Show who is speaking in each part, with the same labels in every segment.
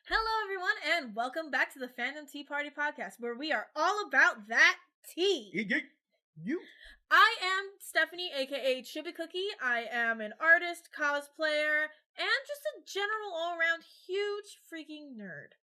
Speaker 1: Hello, everyone, and welcome back to the Fandom Tea Party Podcast, where we are all about that tea.
Speaker 2: You.
Speaker 1: I am Stephanie, aka Chibi Cookie. I am an artist, cosplayer, and just a general all-around huge freaking nerd.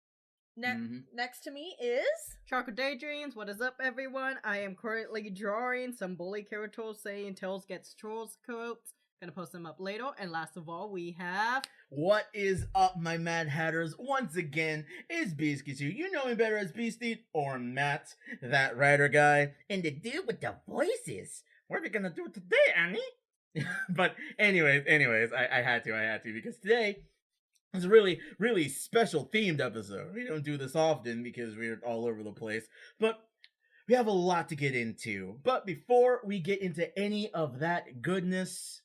Speaker 1: Next to me is...
Speaker 3: Chocolate Daydreams, what is up, everyone? I am currently drawing some bully characters saying Tails gets trolls quotes. Gonna post them up later. And last of all, we have...
Speaker 2: What is up, my Mad Hatters? Once again, it's Beastie. You know me better as Beastie or Matt, that writer guy. And the dude with the voices. What are we gonna do today, Annie? But anyways, I had to, because today is a really, really special themed episode. We don't do this often because we're all over the place. But we have a lot to get into. But before we get into any of that goodness,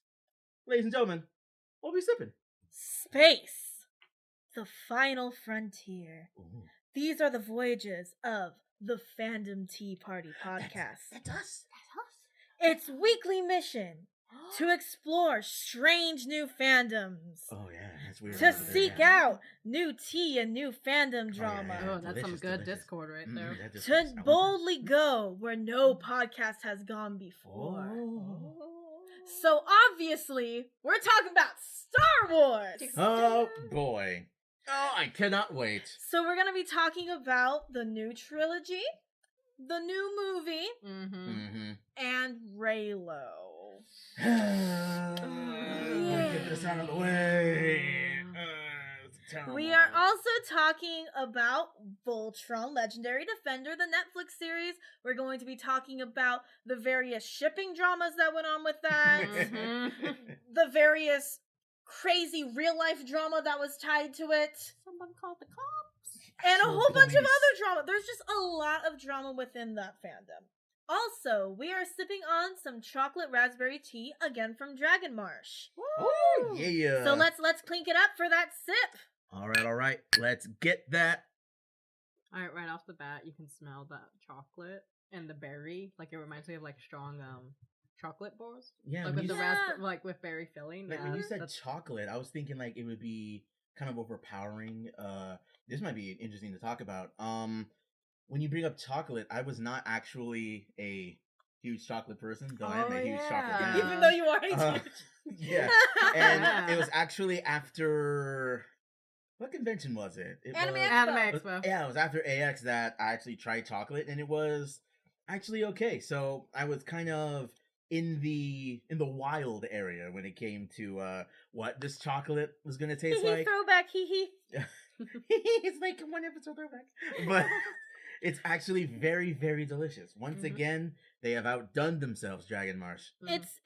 Speaker 2: ladies and gentlemen, what are we sipping?
Speaker 1: Space. The final frontier.
Speaker 2: Ooh.
Speaker 1: These are the voyages of the Fandom Tea Party Podcast.
Speaker 2: That's us.
Speaker 1: Its weekly mission to explore strange new fandoms.
Speaker 2: Oh yeah, that's weird.
Speaker 1: To seek out new tea and new fandom drama.
Speaker 3: Oh, that's some good
Speaker 2: delicious.
Speaker 3: Discord right there.
Speaker 1: To boldly go where no podcast has gone before.
Speaker 2: Oh.
Speaker 1: So obviously, we're talking about Star Wars!
Speaker 2: Oh boy. Oh, I cannot wait.
Speaker 1: So we're going to be talking about the new trilogy, the new movie, and Raylo.
Speaker 2: Get this out of the way.
Speaker 1: We are also talking about Voltron, Legendary Defender, the Netflix series. We're going to be talking about the various shipping dramas that went on with that, the various crazy real-life drama that was tied to it,
Speaker 3: Someone called the cops.
Speaker 1: and a whole bunch of other drama. There's just a lot of drama within that fandom. Also, we are sipping on some chocolate raspberry tea, again from Dragon Marsh.
Speaker 2: Oh yeah.
Speaker 1: So let's clink it up for that sip.
Speaker 2: All right. Let's get that.
Speaker 3: Alright, right off the bat, you can smell that chocolate and the berry. Like, it reminds me of, like, strong, chocolate bars.
Speaker 2: Yeah.
Speaker 3: Like,
Speaker 2: when
Speaker 3: with
Speaker 2: you
Speaker 3: the raspberry, like, with berry filling.
Speaker 2: Like
Speaker 3: Yeah,
Speaker 2: when you said
Speaker 3: that's...
Speaker 2: chocolate, I was thinking like it would be kind of overpowering. This might be interesting to talk about. When you bring up chocolate, I was not actually a huge chocolate person, though I am a huge chocolate guy.
Speaker 1: Even though you are a huge.
Speaker 2: Yeah, and it was actually after what convention was it?
Speaker 1: Anime
Speaker 2: was,
Speaker 3: Expo.
Speaker 2: Yeah, it was after AX that I actually tried chocolate, and it was actually okay. So I was kind of in the wild area when it came to what this chocolate was gonna taste like.
Speaker 1: Throwback, hee.
Speaker 2: It's like one episode throwback, but it's actually very, very delicious. Once again, they have outdone themselves, Dragon Marsh.
Speaker 1: It's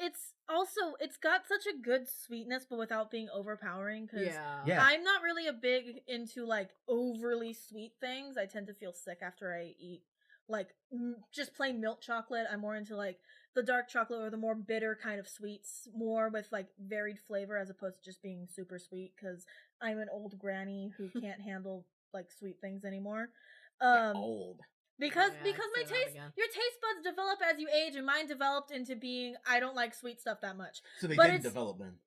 Speaker 1: got such a good sweetness, but without being overpowering. Cause
Speaker 2: Yeah.
Speaker 1: I'm not really a big into like overly sweet things. I tend to feel sick after I eat like just plain milk chocolate. I'm more into like the dark chocolate or the more bitter kind of sweets, more with like varied flavor as opposed to just being super sweet. Cause I'm an old granny who can't handle like sweet things anymore.
Speaker 2: Old.
Speaker 1: Because my your taste buds develop as you age, and mine developed into being I don't like sweet stuff that much.
Speaker 2: So they didn't develop then.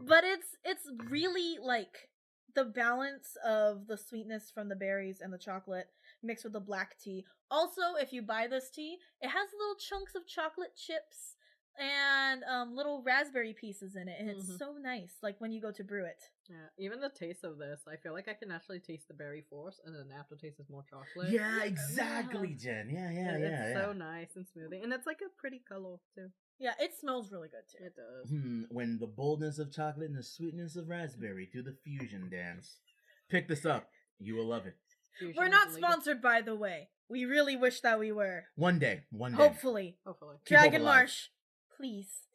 Speaker 1: But it's really like the balance of the sweetness from the berries and the chocolate mixed with the black tea. Also, if you buy this tea, it has little chunks of chocolate chips and little raspberry pieces in it, and it's so nice. Like when you go to brew it.
Speaker 3: Yeah, even the taste of this, I feel like I can actually taste the berry force, and then the aftertaste is more chocolate.
Speaker 2: Yeah, exactly, Jen. Yeah.
Speaker 3: It's so nice and smoothie, and it's like a pretty color too.
Speaker 1: Yeah, it smells really good too.
Speaker 3: It does.
Speaker 2: When the boldness of chocolate and the sweetness of raspberry do the fusion dance. Pick this up. You will love it.
Speaker 3: Fusion
Speaker 1: We're not
Speaker 3: is illegal.
Speaker 1: sponsored, by the way. We really wish that we were.
Speaker 2: One day.
Speaker 1: Hopefully.
Speaker 3: Hopefully.
Speaker 2: Keep hope
Speaker 1: Dragon
Speaker 2: alive.
Speaker 1: Marsh, please.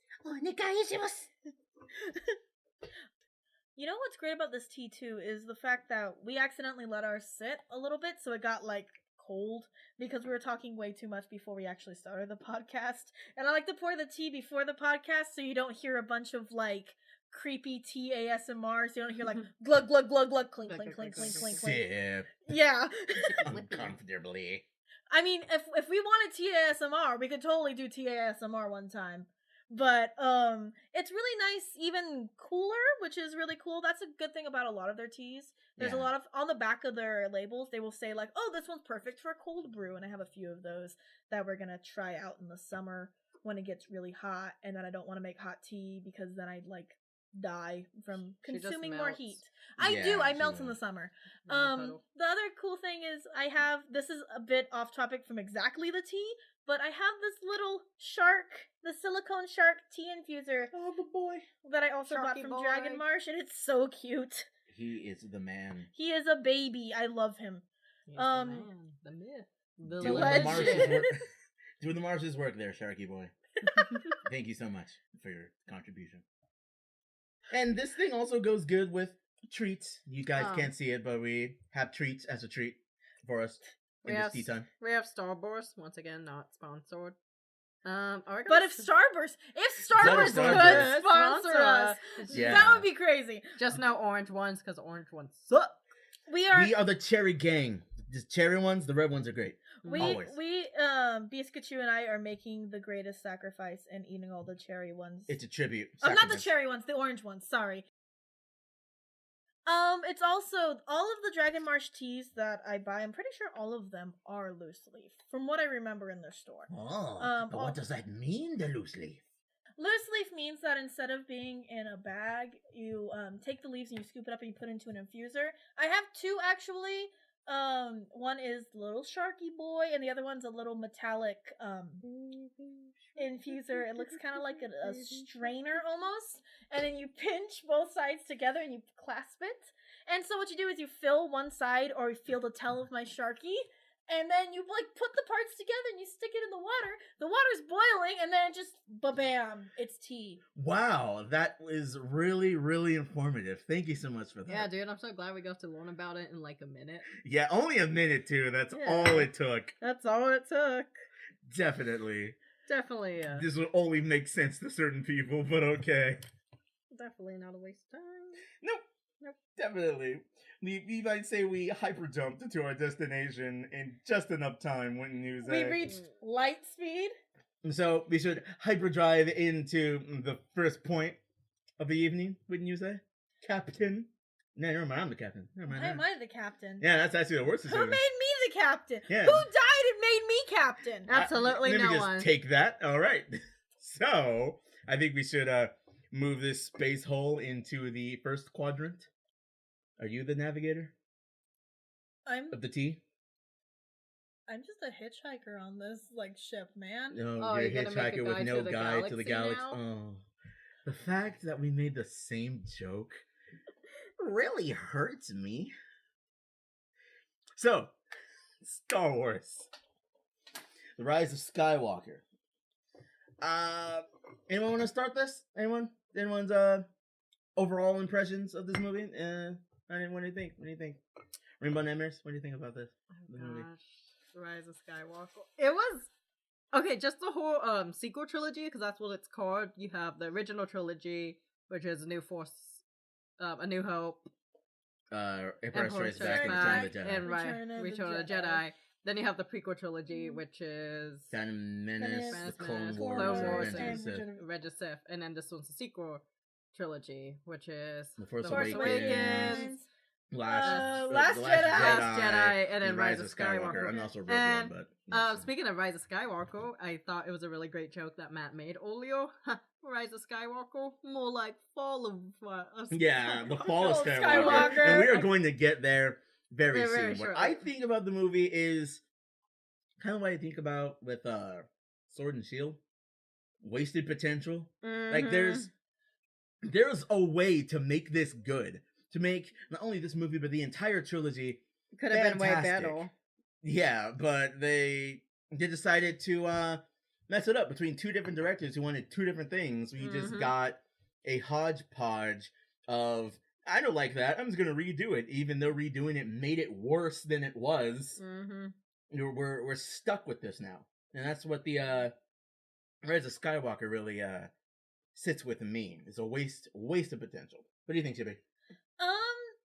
Speaker 1: You know what's great about this tea too is the fact that we accidentally let ours sit a little bit, so it got like cold because we were talking way too much before we actually started the podcast. And I like to pour the tea before the podcast so you don't hear a bunch of like creepy tea ASMR, so you don't hear like glug glug glug glug clink clink clink clink clink clink.
Speaker 2: Sip
Speaker 1: Yeah.
Speaker 2: uncomfortably.
Speaker 1: I mean, if we wanted tea ASMR, we could totally do tea ASMR one time. But it's really nice, even cooler, which is really cool. That's a good thing about a lot of their teas. There's a lot of, on the back of their labels, they will say like, oh, this one's perfect for a cold brew. And I have a few of those that we're going to try out in the summer when it gets really hot. And then I don't want to make hot tea because then I'd like die from consuming more heat. I melt in the summer. The other cool thing is this is a bit off topic from exactly the tea, but I have this little shark, the silicone shark tea infuser.
Speaker 2: Oh, the boy.
Speaker 1: That I also bought from Dragon Marsh, and it's so cute.
Speaker 2: He is the man.
Speaker 1: He is a baby. I love him.
Speaker 3: The man, the myth, the
Speaker 1: legend.
Speaker 2: Doing the Mars's work there, Sharky boy. Thank you so much for your contribution. And this thing also goes good with treats. You guys can't see it, but we have treats as a treat for us in this tea time.
Speaker 3: We have Starburst, once again, not sponsored.
Speaker 1: But if Starburst could sponsor us, that would be crazy.
Speaker 3: Just no orange ones, because orange ones suck.
Speaker 1: We are
Speaker 2: the cherry gang. The cherry ones, the red ones are great. Always.
Speaker 1: Biscuichu and I are making the greatest sacrifice and eating all the cherry ones.
Speaker 2: It's a tribute.
Speaker 1: Not the cherry ones, the orange ones, sorry. It's also, all of the Dragon Marsh teas that I buy, I'm pretty sure all of them are loose leaf, from what I remember in their store.
Speaker 2: But what does that mean, the loose leaf?
Speaker 1: Loose leaf means that instead of being in a bag, you take the leaves and you scoop it up and you put it into an infuser. I have two, actually. One is Little Sharky Boy, and the other one's a little metallic, infuser. It looks kind of like a strainer almost, and then you pinch both sides together and you clasp it. And so what you do is you fill one side, or you feel the tail of my Sharky, and then you like put the parts together and you stick it in the water. The water's boiling, and then just ba-bam, it's tea.
Speaker 2: Wow, that is really, really informative. Thank you so much for that.
Speaker 3: Yeah, dude, I'm so glad we got to learn about it in like a minute.
Speaker 2: Yeah, only a minute too. That's all it took.
Speaker 3: That's all it took.
Speaker 2: Definitely.
Speaker 3: This
Speaker 2: will only make sense to certain people, but okay.
Speaker 3: Definitely not a waste of time.
Speaker 2: Nope. Definitely. We might say we hyper jumped to our destination in just enough time, wouldn't you say?
Speaker 1: We reached light speed.
Speaker 2: So we should hyperdrive into the first point of the evening, wouldn't you say? Captain? No, never mind, I'm the captain. Never mind.
Speaker 1: Why am I the captain?
Speaker 2: Yeah, that's actually the worst.
Speaker 1: Who made me the captain?
Speaker 2: Yeah.
Speaker 1: Who died and made me captain?
Speaker 3: Absolutely
Speaker 2: Let
Speaker 3: no
Speaker 2: me
Speaker 3: one.
Speaker 2: just take that. All right. So, I think we should move this space hole into the first quadrant. Are you the navigator? Of the tea?
Speaker 1: I'm just a hitchhiker on this ship, man.
Speaker 2: No, you're a hitchhiker with no guide to the galaxy. Oh, the fact that we made the same joke really hurts me. So, Star Wars: The Rise of Skywalker. Anyone want to start this? Anyone's overall impressions of this movie? What do you think? Rainbow Nightmares? What do you think about this?
Speaker 3: Movie? Rise of Skywalker. It was okay. Just the whole sequel trilogy, because that's what it's called. You have the original trilogy, which is A New Force, A New Hope,
Speaker 2: Empire Strikes Back, and Return of the Jedi.
Speaker 3: And Return of the Jedi. Then you have the prequel trilogy, which is
Speaker 2: Phantom Menace, the Clone Wars,
Speaker 3: and Revenge of Sith. And then this one's the sequel trilogy, which is
Speaker 2: The Force
Speaker 3: Awakens,
Speaker 1: Last
Speaker 3: Jedi, and then Rise of Skywalker.
Speaker 2: I'm also Rogue One, but
Speaker 3: speaking of Rise of Skywalker, I thought it was a really great joke that Matt made earlier. Rise of Skywalker, more like Fall of
Speaker 2: yeah, the Fall of Skywalker. And we are going to get there very soon. What I think about the movie is kind of what I think about with Sword and Shield. Wasted potential.
Speaker 3: Mm-hmm.
Speaker 2: Like there's a way to make this good. To make not only this movie but the entire trilogy
Speaker 3: could have been way better.
Speaker 2: Yeah, but they decided to mess it up between two different directors who wanted two different things. We just got a hodgepodge of I don't like that. I'm just gonna redo it, even though redoing it made it worse than it was. We're stuck with this now, and that's what the Rise of Skywalker really sits with me. It's a waste of potential. What do you think, Chibi?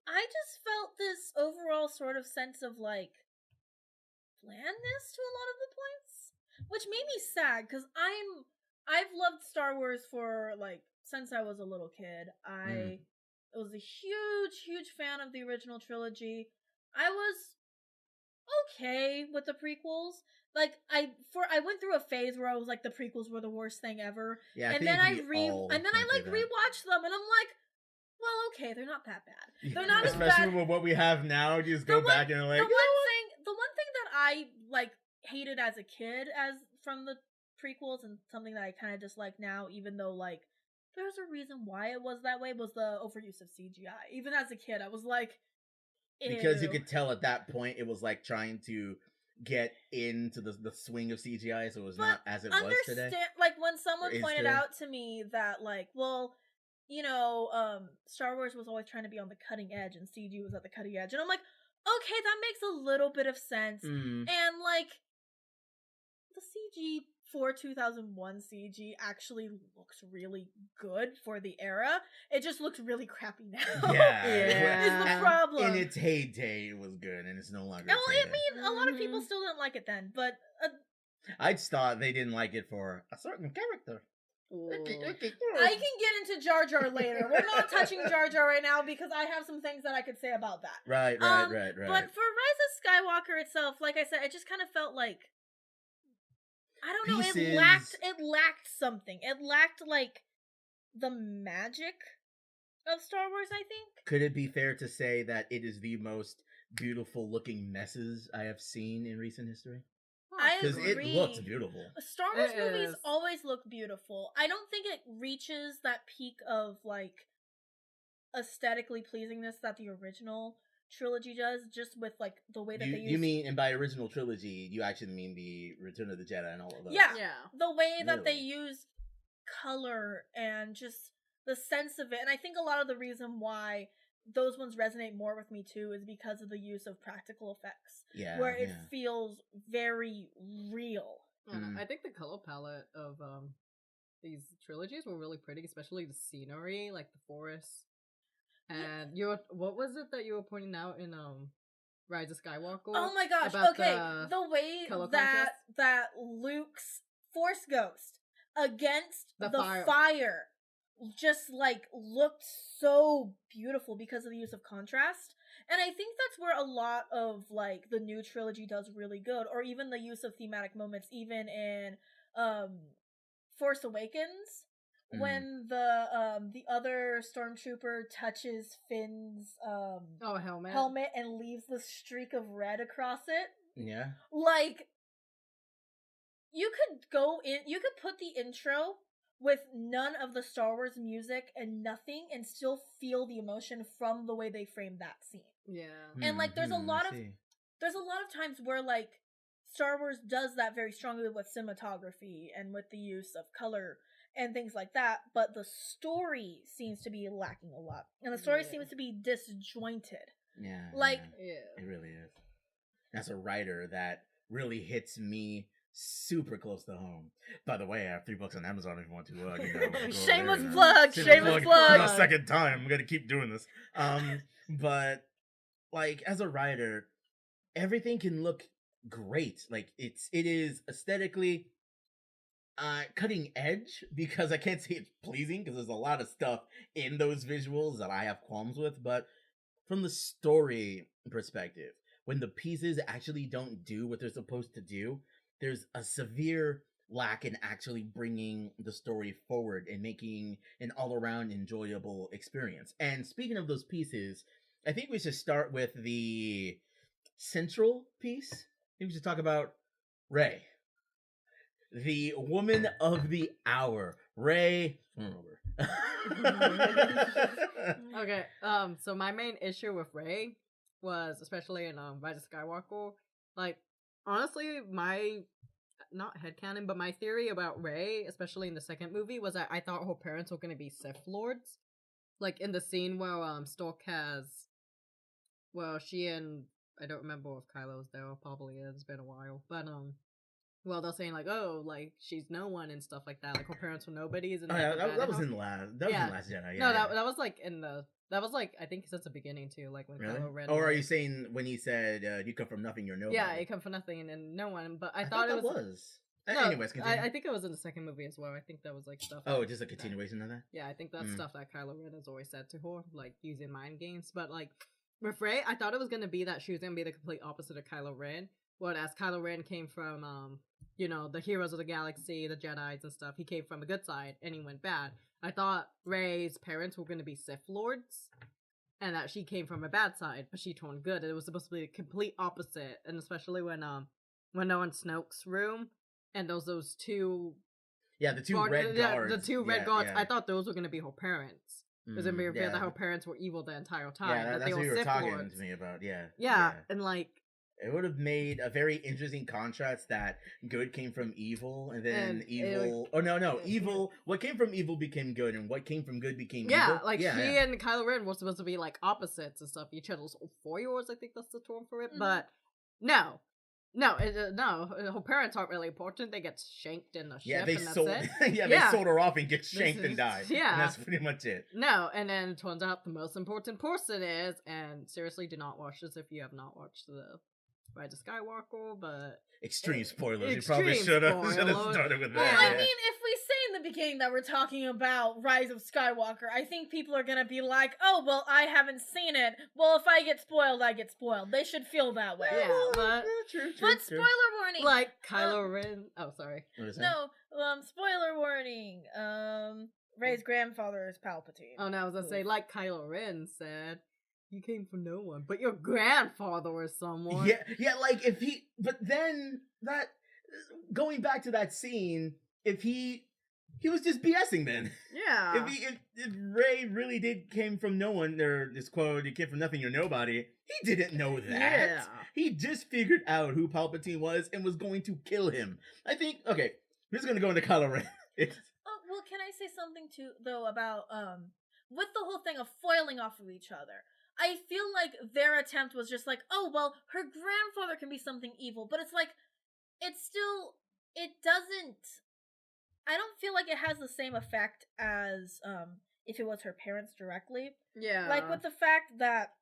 Speaker 1: I just felt this overall sort of sense of blandness to a lot of the points, which made me sad because I'm I've loved Star Wars for like since I was a little kid. I was a huge fan of the original trilogy. I was okay with the prequels. Like I went through a phase where I was like the prequels were the worst thing ever.
Speaker 2: Yeah,
Speaker 1: and then I rewatched them and I'm like, well, okay, they're not that bad. They're not as bad.
Speaker 2: Especially with what we have now, you just go back and like
Speaker 1: the one thing that I like hated as a kid as from the prequels and something that I kind of dislike now, even though like there's a reason why it was that way, was the overuse of CGI. Even as a kid, I was like, ew.
Speaker 2: Because you could tell at that point it was like trying to get into the swing of CGI, so it was not as it was today.
Speaker 1: Like when someone pointed out to me that like, well, you know, Star Wars was always trying to be on the cutting edge and CG was at the cutting edge, and I'm like, okay, that makes a little bit of sense. And like the CG for 2001 CG actually looks really good for the era. It just looks really crappy now.
Speaker 2: Yeah.
Speaker 1: Is the problem.
Speaker 2: In its heyday, it was good, and it's no longer.
Speaker 1: Well, I mean, a lot of people still didn't like it then, but
Speaker 2: I just thought they didn't like it for a certain character.
Speaker 1: I can get into Jar Jar later. We're not touching Jar Jar right now because I have some things that I could say about that.
Speaker 2: Right.
Speaker 1: But for Rise of Skywalker itself, like I said, it just kind of felt like, I don't know, it lacked something. It lacked like the magic of Star Wars, I think.
Speaker 2: Could it be fair to say that it is the most beautiful looking messes I have seen in recent history?
Speaker 1: I
Speaker 2: agree. Because it looks beautiful.
Speaker 1: Star Wars movies always look beautiful. I don't think it reaches that peak of like aesthetically pleasingness that the original trilogy does, just with like the way that they use. You
Speaker 2: mean, and by original trilogy, you actually mean the Return of the Jedi and all of those?
Speaker 1: Yeah. The way that they use color and just the sense of it, and I think a lot of the reason why those ones resonate more with me too is because of the use of practical effects. Yeah, where it feels very real.
Speaker 3: I think the color palette of these trilogies were really pretty, especially the scenery, like the forest. And what was it that you were pointing out in Rise of Skywalker?
Speaker 1: Oh my gosh! Okay, the way that Luke's Force Ghost against the fire just like looked so beautiful because of the use of contrast. And I think that's where a lot of like the new trilogy does really good, or even the use of thematic moments, even in Force Awakens, when the other stormtrooper touches Finn's helmet and leaves the streak of red across it.
Speaker 2: Yeah.
Speaker 1: Like you could put the intro with none of the Star Wars music and nothing and still feel the emotion from the way they framed that scene.
Speaker 3: Yeah.
Speaker 1: And like there's a lot of times where like Star Wars does that very strongly with cinematography and with the use of color and things like that, but the story seems to be lacking a lot. And the story seems to be disjointed.
Speaker 2: Yeah.
Speaker 1: Like
Speaker 2: it really is. As a writer, that really hits me super close to home. By the way, I have 3 books on Amazon if you want to
Speaker 1: shameless plug.
Speaker 2: The second time. I'm gonna keep doing this. But like as a writer, everything can look great. Like it is aesthetically cutting edge, because I can't say it's pleasing because there's a lot of stuff in those visuals that I have qualms with, but from the story perspective, when the pieces actually don't do what they're supposed to do, there's a severe lack in actually bringing the story forward and making an all-around enjoyable experience. And speaking of those pieces, I think we should start with the central piece. I think we should talk about Rey. The woman of the hour. Rey.
Speaker 3: Okay, so my main issue with Rey was, especially in Rise of Skywalker, like, honestly, not headcanon, but my theory about Rey, especially in the second movie, was that I thought her parents were going to be Sith Lords. Like, in the scene where Stork she and, I don't remember if Kylo's there, probably is, it's been a while, but, they're saying, like, oh, like, she's no one and stuff like that, like, her parents were nobodies. And
Speaker 2: that was in the Last Jedi.
Speaker 3: No, that was, like, that was, like, I think since the beginning, too, like, when
Speaker 2: really?
Speaker 3: Kylo Ren...
Speaker 2: Or are you saying when he said, you come from nothing, you're nobody?
Speaker 3: Yeah, you come from nothing and no one, but I
Speaker 2: thought it was...
Speaker 3: No,
Speaker 2: Anyways, continue.
Speaker 3: I think it was in the second movie as well. I think that was like stuff.
Speaker 2: Oh, just a continuation of that?
Speaker 3: Yeah, I think that's stuff that Kylo Ren has always said to her, like using mind games. But like with Rey, I thought it was gonna be that she was gonna be the complete opposite of Kylo Ren. Whereas Kylo Ren came from the heroes of the galaxy, the Jedi's and stuff. He came from the good side and he went bad. I thought Rey's parents were gonna be Sith Lords. And that she came from a bad side, but she turned good. It was supposed to be the complete opposite. And especially when they're in Snoke's room and those two
Speaker 2: the two red guards.
Speaker 3: The two red guards. I thought those were going to be her parents. It was going to be revealed that her parents were evil the entire time.
Speaker 2: Yeah, that's what you were talking to me about.
Speaker 3: Yeah, and like
Speaker 2: it would have made a very interesting contrast that good came from evil, and then evil. Evil. What came from evil became good, and what came from good became evil.
Speaker 3: She and Kylo Ren were supposed to be like opposites and stuff. Each other's followers, I think that's the term for it. Mm-hmm. But no, her parents aren't really important. They get shanked in the ship.
Speaker 2: They sold her off and get shanked and died. Yeah, and that's pretty much it.
Speaker 3: No, and then it turns out the most important person is, and seriously, do not watch this if you have not watched the Rise of Skywalker. But
Speaker 2: extreme spoilers. You probably should have started with that.
Speaker 1: Well, I mean, if we say in the beginning that we're talking about Rise of Skywalker, I think people are gonna be like, "Oh, well, I haven't seen it. Well, if I get spoiled, I get spoiled." They should feel that way.
Speaker 3: Yeah, but
Speaker 1: true. Spoiler warning.
Speaker 3: Like Kylo Ren. Oh, sorry.
Speaker 1: No, spoiler warning. Rey's grandfather is Palpatine.
Speaker 3: Oh no, I was gonna say, like Kylo Ren said, you came from no one, but your grandfather was someone.
Speaker 2: Yeah, like if he, but then that, going back to that scene, if he was just BSing then.
Speaker 3: Yeah.
Speaker 2: If Rey really came from no one, or this quote, he came from nothing, you're nobody, he didn't know that.
Speaker 3: Yeah.
Speaker 2: He just figured out who Palpatine was and was going to kill him. I think, okay, we're just going to go into Kylo Ren.
Speaker 1: Well, can I say something too, though, about, with the whole thing of foiling off of each other? I feel like their attempt was just like, oh, well, her grandfather can be something evil, but it's like, I don't feel like it has the same effect as, if it was her parents directly.
Speaker 3: Yeah.
Speaker 1: Like, with the fact that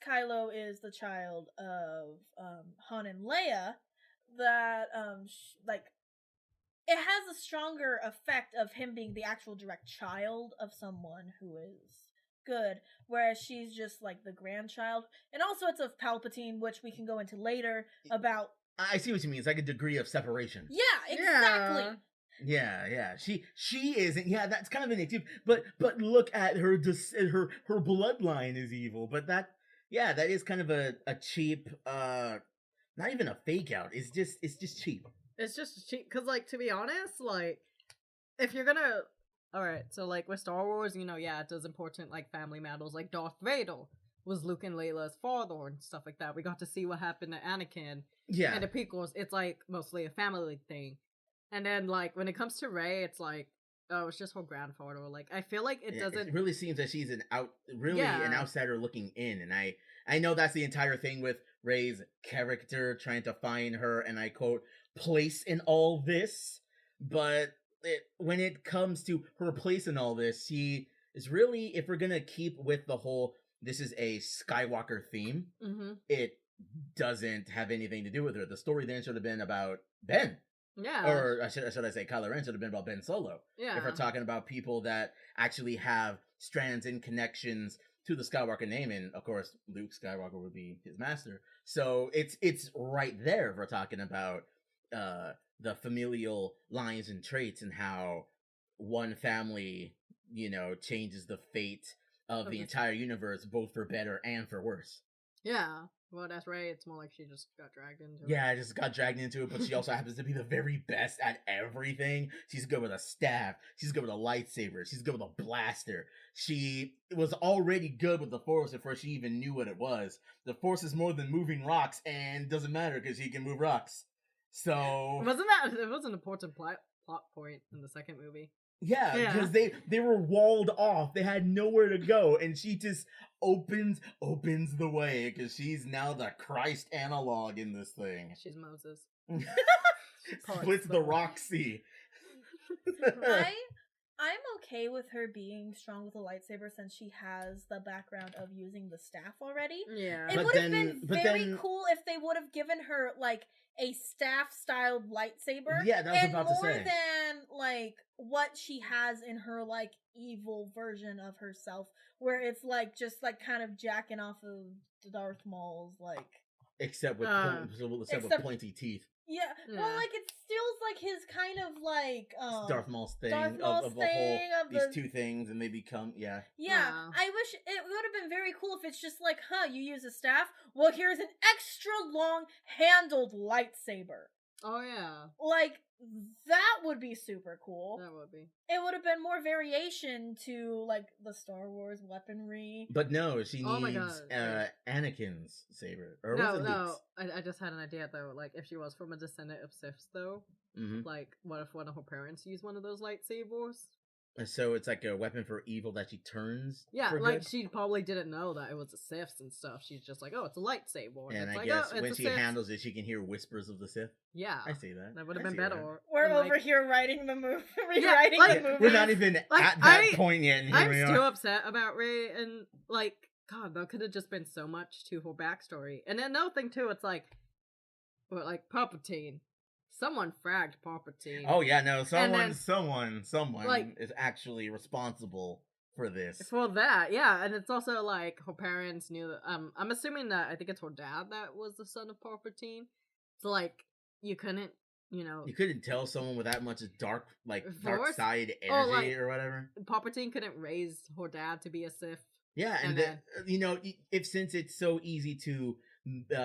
Speaker 1: Kylo is the child of, Han and Leia, that, it has a stronger effect of him being the actual direct child of someone who is good, whereas she's just like the grandchild, and also it's of Palpatine, which we can go into later about.
Speaker 2: I see what you mean. It's like a degree of separation.
Speaker 1: Yeah, exactly.
Speaker 2: Yeah. She isn't. Yeah, that's kind of an issue. But look at her. Her bloodline is evil. But that is kind of a cheap. Not even a fake out. It's just cheap.
Speaker 3: It's just cheap because, like, to be honest, like, if you're gonna. Alright, so, like, with Star Wars, it does important, like, family matters. Like, Darth Vader was Luke and Leila's father and stuff like that. We got to see what happened to Anakin.
Speaker 2: Yeah.
Speaker 3: And the prequels, it's, like, mostly a family thing. And then, like, when it comes to Rey, it's, like, oh, it's just her grandfather. Like, I feel like it doesn't...
Speaker 2: It really seems that she's an outsider looking in. And I know that's the entire thing with Rey's character, trying to find her, and I quote, place in all this. But... when it comes to her place in all this, she is really, if we're gonna keep with the whole, this is a Skywalker theme, it doesn't have anything to do with her. The story then should have been about Ben.
Speaker 3: Yeah.
Speaker 2: Or should I say Kylo Ren should have been about Ben Solo.
Speaker 3: Yeah.
Speaker 2: If we're talking about people that actually have strands and connections to the Skywalker name, and of course, Luke Skywalker would be his master. So it's right there if we're talking about, the familial lines and traits and how one family, changes the fate of the entire universe, both for better and for worse.
Speaker 3: Yeah. Well, that's right. It's more like she just got dragged into it.
Speaker 2: Yeah, I just got dragged into it, but she also happens to be the very best at everything. She's good with a staff. She's good with a lightsaber. She's good with a blaster. She was already good with the Force before she even knew what it was. The Force is more than moving rocks, and doesn't matter because she can move rocks. So
Speaker 3: it was an important plot point in the second movie.
Speaker 2: Yeah, because they were walled off. They had nowhere to go, and she just opens the way because she's now the Christ analog in this thing.
Speaker 3: She's Moses.
Speaker 2: Splits the rock sea.
Speaker 1: I'm okay with her being strong with a lightsaber since she has the background of using the staff already.
Speaker 3: Yeah.
Speaker 1: It
Speaker 2: But
Speaker 1: would have
Speaker 2: then-
Speaker 1: been
Speaker 2: but
Speaker 1: very
Speaker 2: then-
Speaker 1: cool if they would have given her like a staff-styled lightsaber.
Speaker 2: Yeah, that was
Speaker 1: and
Speaker 2: about to
Speaker 1: more
Speaker 2: say.
Speaker 1: than like what she has in her like evil version of herself, where it's like just like kind of jacking off of Darth Maul's like.
Speaker 2: Except with
Speaker 1: Except-
Speaker 2: pointy teeth.
Speaker 1: Yeah,
Speaker 3: Yeah.
Speaker 1: well, like it feels like his kind of like
Speaker 2: It's Darth Maul's thing
Speaker 1: Darth Maul's
Speaker 2: of the whole
Speaker 1: thing of
Speaker 2: these
Speaker 1: the-
Speaker 2: two things, and they become
Speaker 1: Yeah,
Speaker 3: Wow.
Speaker 1: I wish it would have been very cool if it's just like, you use a staff? Well, here's an extra long handled lightsaber.
Speaker 3: Oh yeah,
Speaker 1: Like, that would be super cool.
Speaker 3: that would be.
Speaker 1: It would have been more variation to, like, the Star Wars weaponry.
Speaker 2: But no, she
Speaker 3: Oh my
Speaker 2: needs
Speaker 3: God.
Speaker 2: Anakin's saber. Or
Speaker 3: No,
Speaker 2: was it
Speaker 3: no.
Speaker 2: Luke's?
Speaker 3: I just had an idea though. Like, if she was from a descendant of Siths, though,
Speaker 2: Mhm.
Speaker 3: like, what if one of her parents used one of those lightsabers?
Speaker 2: And so it's like a weapon for evil that she turns.
Speaker 3: Yeah,
Speaker 2: for
Speaker 3: like
Speaker 2: good?
Speaker 3: she probably didn't know that it was a Siths and stuff. She's just like, oh, it's a lightsaber.
Speaker 2: And
Speaker 3: it's
Speaker 2: I
Speaker 3: like,
Speaker 2: guess
Speaker 3: oh, it's
Speaker 2: when
Speaker 3: a
Speaker 2: she
Speaker 3: Sith.
Speaker 2: handles it, she can hear whispers of the Sith.
Speaker 3: Yeah,
Speaker 2: I see that.
Speaker 3: that would have
Speaker 2: I
Speaker 3: been
Speaker 2: see that.
Speaker 3: better.
Speaker 1: We're
Speaker 3: And,
Speaker 1: over
Speaker 3: like,
Speaker 1: here writing the movie, rewriting
Speaker 3: like-
Speaker 1: the movie.
Speaker 2: We're not even
Speaker 3: Like,
Speaker 2: at that
Speaker 3: I-
Speaker 2: point yet. And here
Speaker 3: I'm
Speaker 2: we
Speaker 3: still
Speaker 2: are.
Speaker 3: upset about Rey, and like, God, there could have just been so much to her backstory. And then another thing too, it's like, but like Palpatine, someone fragged Palpatine.
Speaker 2: Oh yeah, no,
Speaker 3: then-
Speaker 2: someone
Speaker 3: like-
Speaker 2: is actually responsible for this.
Speaker 3: For that, yeah, and it's also like her parents knew that. I'm assuming that I think it's her dad that was the son of Palpatine. So like, you couldn't,
Speaker 2: You couldn't tell someone with that much dark
Speaker 3: Force?
Speaker 2: side energy
Speaker 3: Oh, like-
Speaker 2: or whatever.
Speaker 3: Palpatine couldn't raise her dad to be a Sith.
Speaker 2: Yeah, and
Speaker 3: and
Speaker 2: if since it's so easy to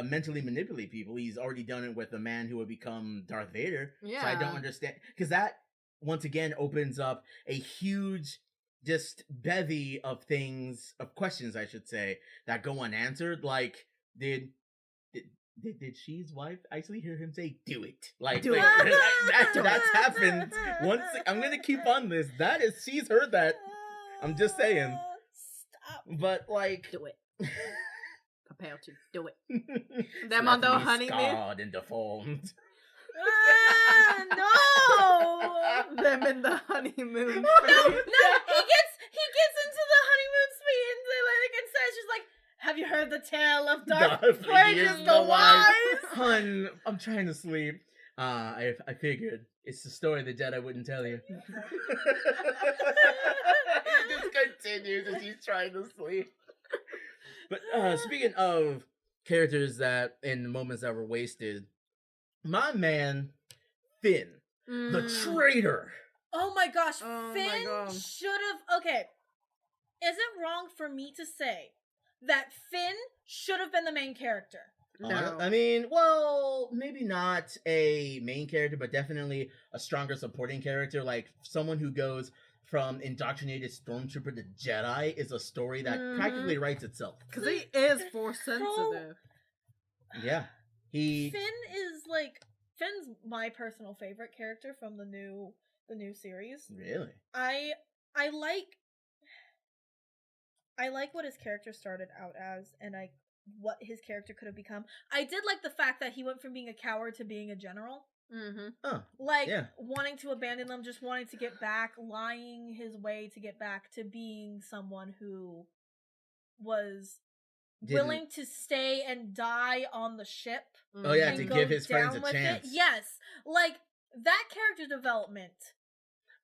Speaker 2: mentally manipulate people, he's already done it with a man who would become Darth Vader.
Speaker 3: Yeah,
Speaker 2: So I don't understand, because that once again opens up a huge just bevy of questions, I should say, that go unanswered. Like, did She's wife actually hear him say, "Do it"? Like,
Speaker 3: Do it.
Speaker 2: that's happened. Once I'm gonna keep on this. That is, she's heard that. I'm just saying.
Speaker 1: Stop.
Speaker 2: But like,
Speaker 3: do it. Prepare to do it.
Speaker 2: them
Speaker 3: Them on the honeymoon.
Speaker 2: scarred and deformed.
Speaker 1: No.
Speaker 3: Them in the honeymoon.
Speaker 1: No,
Speaker 3: phase.
Speaker 1: he gets into the honeymoon suite and like says, she's like, "Have you heard the tale of Darth Plagueis the Wise?"
Speaker 2: Hun, I'm trying to sleep. I figured it's the story the Jedi wouldn't tell you. It just continues as he's trying to sleep. But speaking of characters that in moments that were wasted, my man Finn, the traitor.
Speaker 1: Oh my gosh,
Speaker 3: Oh my
Speaker 1: Finn
Speaker 3: God.
Speaker 1: should have. Okay, is it wrong for me to say that Finn should have been the main character?
Speaker 3: No.
Speaker 2: I mean, well, maybe not a main character, but definitely a stronger supporting character. Like someone who goes from indoctrinated stormtrooper to Jedi is a story that
Speaker 3: Mhm.
Speaker 2: practically writes itself.
Speaker 3: Because he is force sensitive.
Speaker 2: Yeah,
Speaker 1: Finn is like Finn's my personal favorite character from the new series.
Speaker 2: really.
Speaker 1: I like what his character started out as, and what his character could have become. I did like the fact that he went from being a coward to being a general.
Speaker 3: Mm-hmm.
Speaker 2: Oh,
Speaker 1: Like,
Speaker 2: yeah.
Speaker 1: wanting to abandon them, just wanting to get back, lying his way to get back to being someone who was willing to stay and die on the ship.
Speaker 2: Oh yeah,
Speaker 1: and
Speaker 2: to
Speaker 1: go
Speaker 2: give his friends
Speaker 1: down
Speaker 2: a
Speaker 1: with
Speaker 2: chance.
Speaker 1: It. Yes. Like, that character development.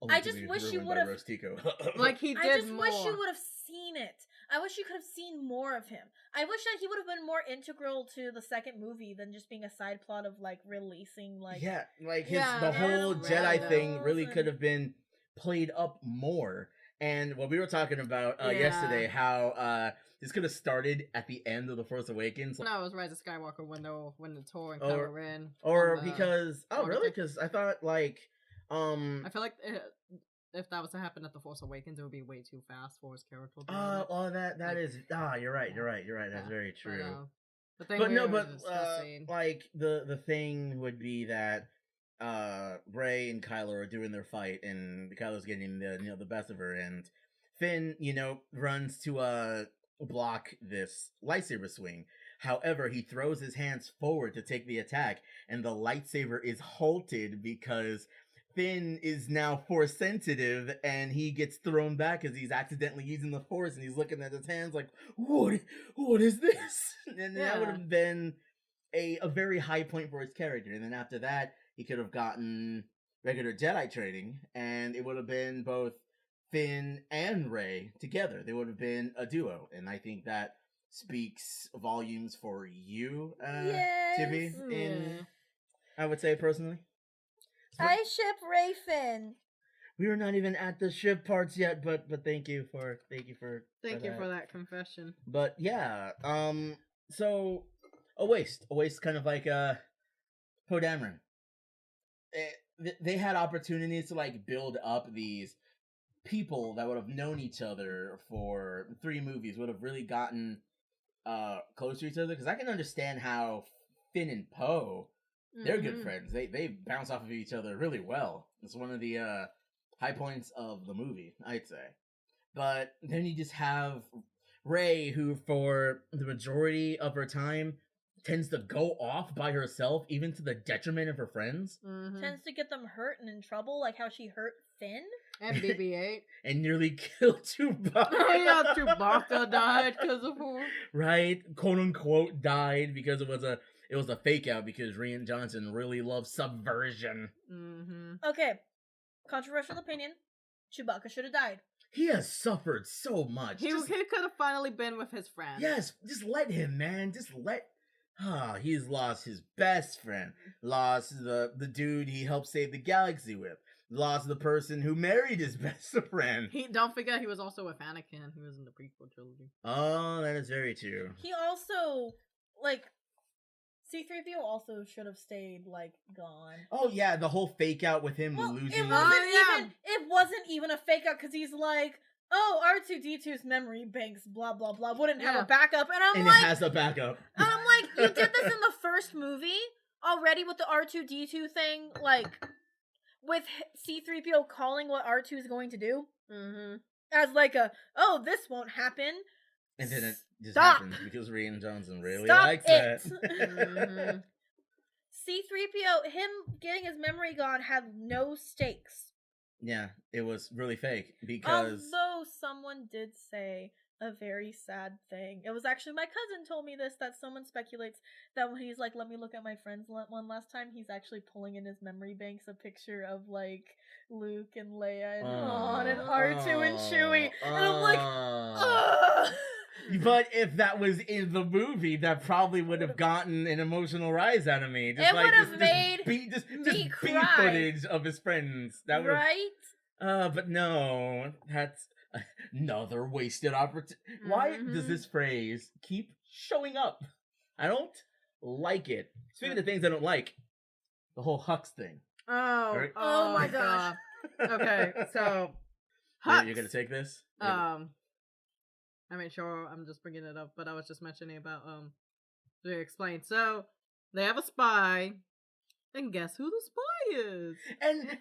Speaker 2: Only
Speaker 1: I
Speaker 2: to
Speaker 1: just
Speaker 2: be
Speaker 1: wish you
Speaker 2: ruined
Speaker 1: would
Speaker 2: by
Speaker 1: have-
Speaker 2: Roast Tico.
Speaker 3: Like he did
Speaker 1: I just
Speaker 3: more.
Speaker 1: wish you would have seen it. I wish you could have seen more of him. I wish that he would have been more integral to the second movie than just being a side plot of like releasing like
Speaker 2: yeah, like
Speaker 3: Yeah,
Speaker 2: the
Speaker 3: that's
Speaker 2: whole Jedi
Speaker 3: random.
Speaker 2: thing really could have been played up more. And what we were talking about
Speaker 3: Yeah.
Speaker 2: yesterday, how this could have started at the end of The Force Awakens.
Speaker 3: No, it was Rise of Skywalker when the tour and
Speaker 2: Or-
Speaker 3: Kylo Ren.
Speaker 2: Or
Speaker 3: on the-
Speaker 2: because
Speaker 3: or
Speaker 2: really?
Speaker 3: the-
Speaker 2: Because I thought like
Speaker 3: I feel like if that was to happen at the Force Awakens, it would be way too fast for his character.
Speaker 2: that
Speaker 3: Like-
Speaker 2: is you're right. That's
Speaker 3: Yeah,
Speaker 2: very true.
Speaker 3: the thing
Speaker 2: But
Speaker 3: we
Speaker 2: no,
Speaker 3: were
Speaker 2: but
Speaker 3: discussing-
Speaker 2: like the thing would be that Rey and Kylo are doing their fight, and Kylo's getting the best of her, and Finn runs to block this lightsaber swing. However, he throws his hands forward to take the attack, and the lightsaber is halted because Finn is now force sensitive and he gets thrown back because he's accidentally using the force and he's looking at his hands like, what is this? And that would have been a very high point for his character. And then after that, he could have gotten regular Jedi training and it would have been both Finn and Rey together. They would have been a duo. And I think that speaks volumes for you, Tiffy, I would say personally.
Speaker 1: I ship Rey Finn.
Speaker 2: We were not even at the ship parts yet, but thank you for
Speaker 3: that confession.
Speaker 2: But yeah, so a waste kind of like Poe Dameron. They had opportunities to like build up these people that would have known each other for 3 movies, would have really gotten close to each other, because I can understand how Finn and Poe, they're good friends. They bounce off of each other really well. It's one of the high points of the movie, I'd say. But then you just have Rey, who for the majority of her time tends to go off by herself, even to the detriment of her friends.
Speaker 1: Tends to get them hurt and in trouble, like how she hurt Finn.
Speaker 3: And BB-8.
Speaker 2: And nearly killed Chewbacca.
Speaker 3: Oh yeah, Chewbacca died because of her.
Speaker 2: Right? Quote unquote died because it was a fake out because Rian Johnson really loves subversion.
Speaker 1: Okay. Controversial opinion. Chewbacca should have died.
Speaker 2: He has suffered so much.
Speaker 3: He could have finally been with his friend.
Speaker 2: Yes, just let him, man. He's lost his best friend. Lost the dude he helped save the galaxy with. Lost the person who married his best friend.
Speaker 3: Don't forget, he was also with Anakin, who was in the prequel trilogy.
Speaker 2: Oh, that is very true.
Speaker 1: He also, like, C-3PO also should have stayed, like, gone.
Speaker 2: Oh yeah, the whole fake out with him losing.
Speaker 1: It wasn't even a fake out because he's like, oh, R2-D2's memory banks, blah blah blah, wouldn't have a backup, and
Speaker 2: it has a backup.
Speaker 1: And I'm like, you did this in the first movie already with the R2-D2 thing, like, with C-3PO calling what R2 is going to do, as like this won't happen.
Speaker 2: And then it just happens because Rian Johnson really likes that.
Speaker 1: C-3PO, him getting his memory gone had no stakes.
Speaker 2: Yeah, it was really fake because...
Speaker 1: Although someone did say a very sad thing. It was actually my cousin told me this, that someone speculates that when he's like, let me look at my friends one last time, he's actually pulling in his memory banks a picture of like Luke and Leia and Han and R2 and Chewie. And I'm like, ugh!
Speaker 2: But if that was in the movie, that probably would have gotten an emotional rise out of me. Just
Speaker 1: would have made
Speaker 2: me
Speaker 1: cry.
Speaker 2: B footage of his friends. That would
Speaker 1: right?
Speaker 2: But no, that's another wasted opportunity. Why does this phrase keep showing up? I don't like it. Speaking of things I don't like, the whole Hux thing.
Speaker 3: Oh my gosh. Okay, so
Speaker 2: Hux. You're gonna take this?
Speaker 3: I mean, sure, I'm just bringing it up, but I was just mentioning about, to explain. So, they have a spy, and guess who the spy is?
Speaker 2: And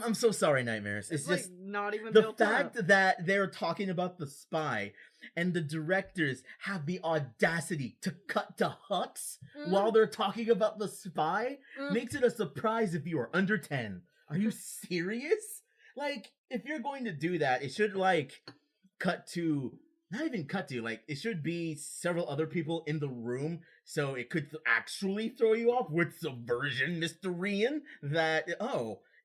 Speaker 2: I'm so sorry, Nightmares. It's just
Speaker 3: like not even
Speaker 2: the fact that they're talking about the spy, and the directors have the audacity to cut to Hux while they're talking about the spy makes it a surprise if you are under 10. Are you serious? Like, if you're going to do that, it should, like... it should be several other people in the room so it could actually throw you off with subversion, Mr. Rian, that,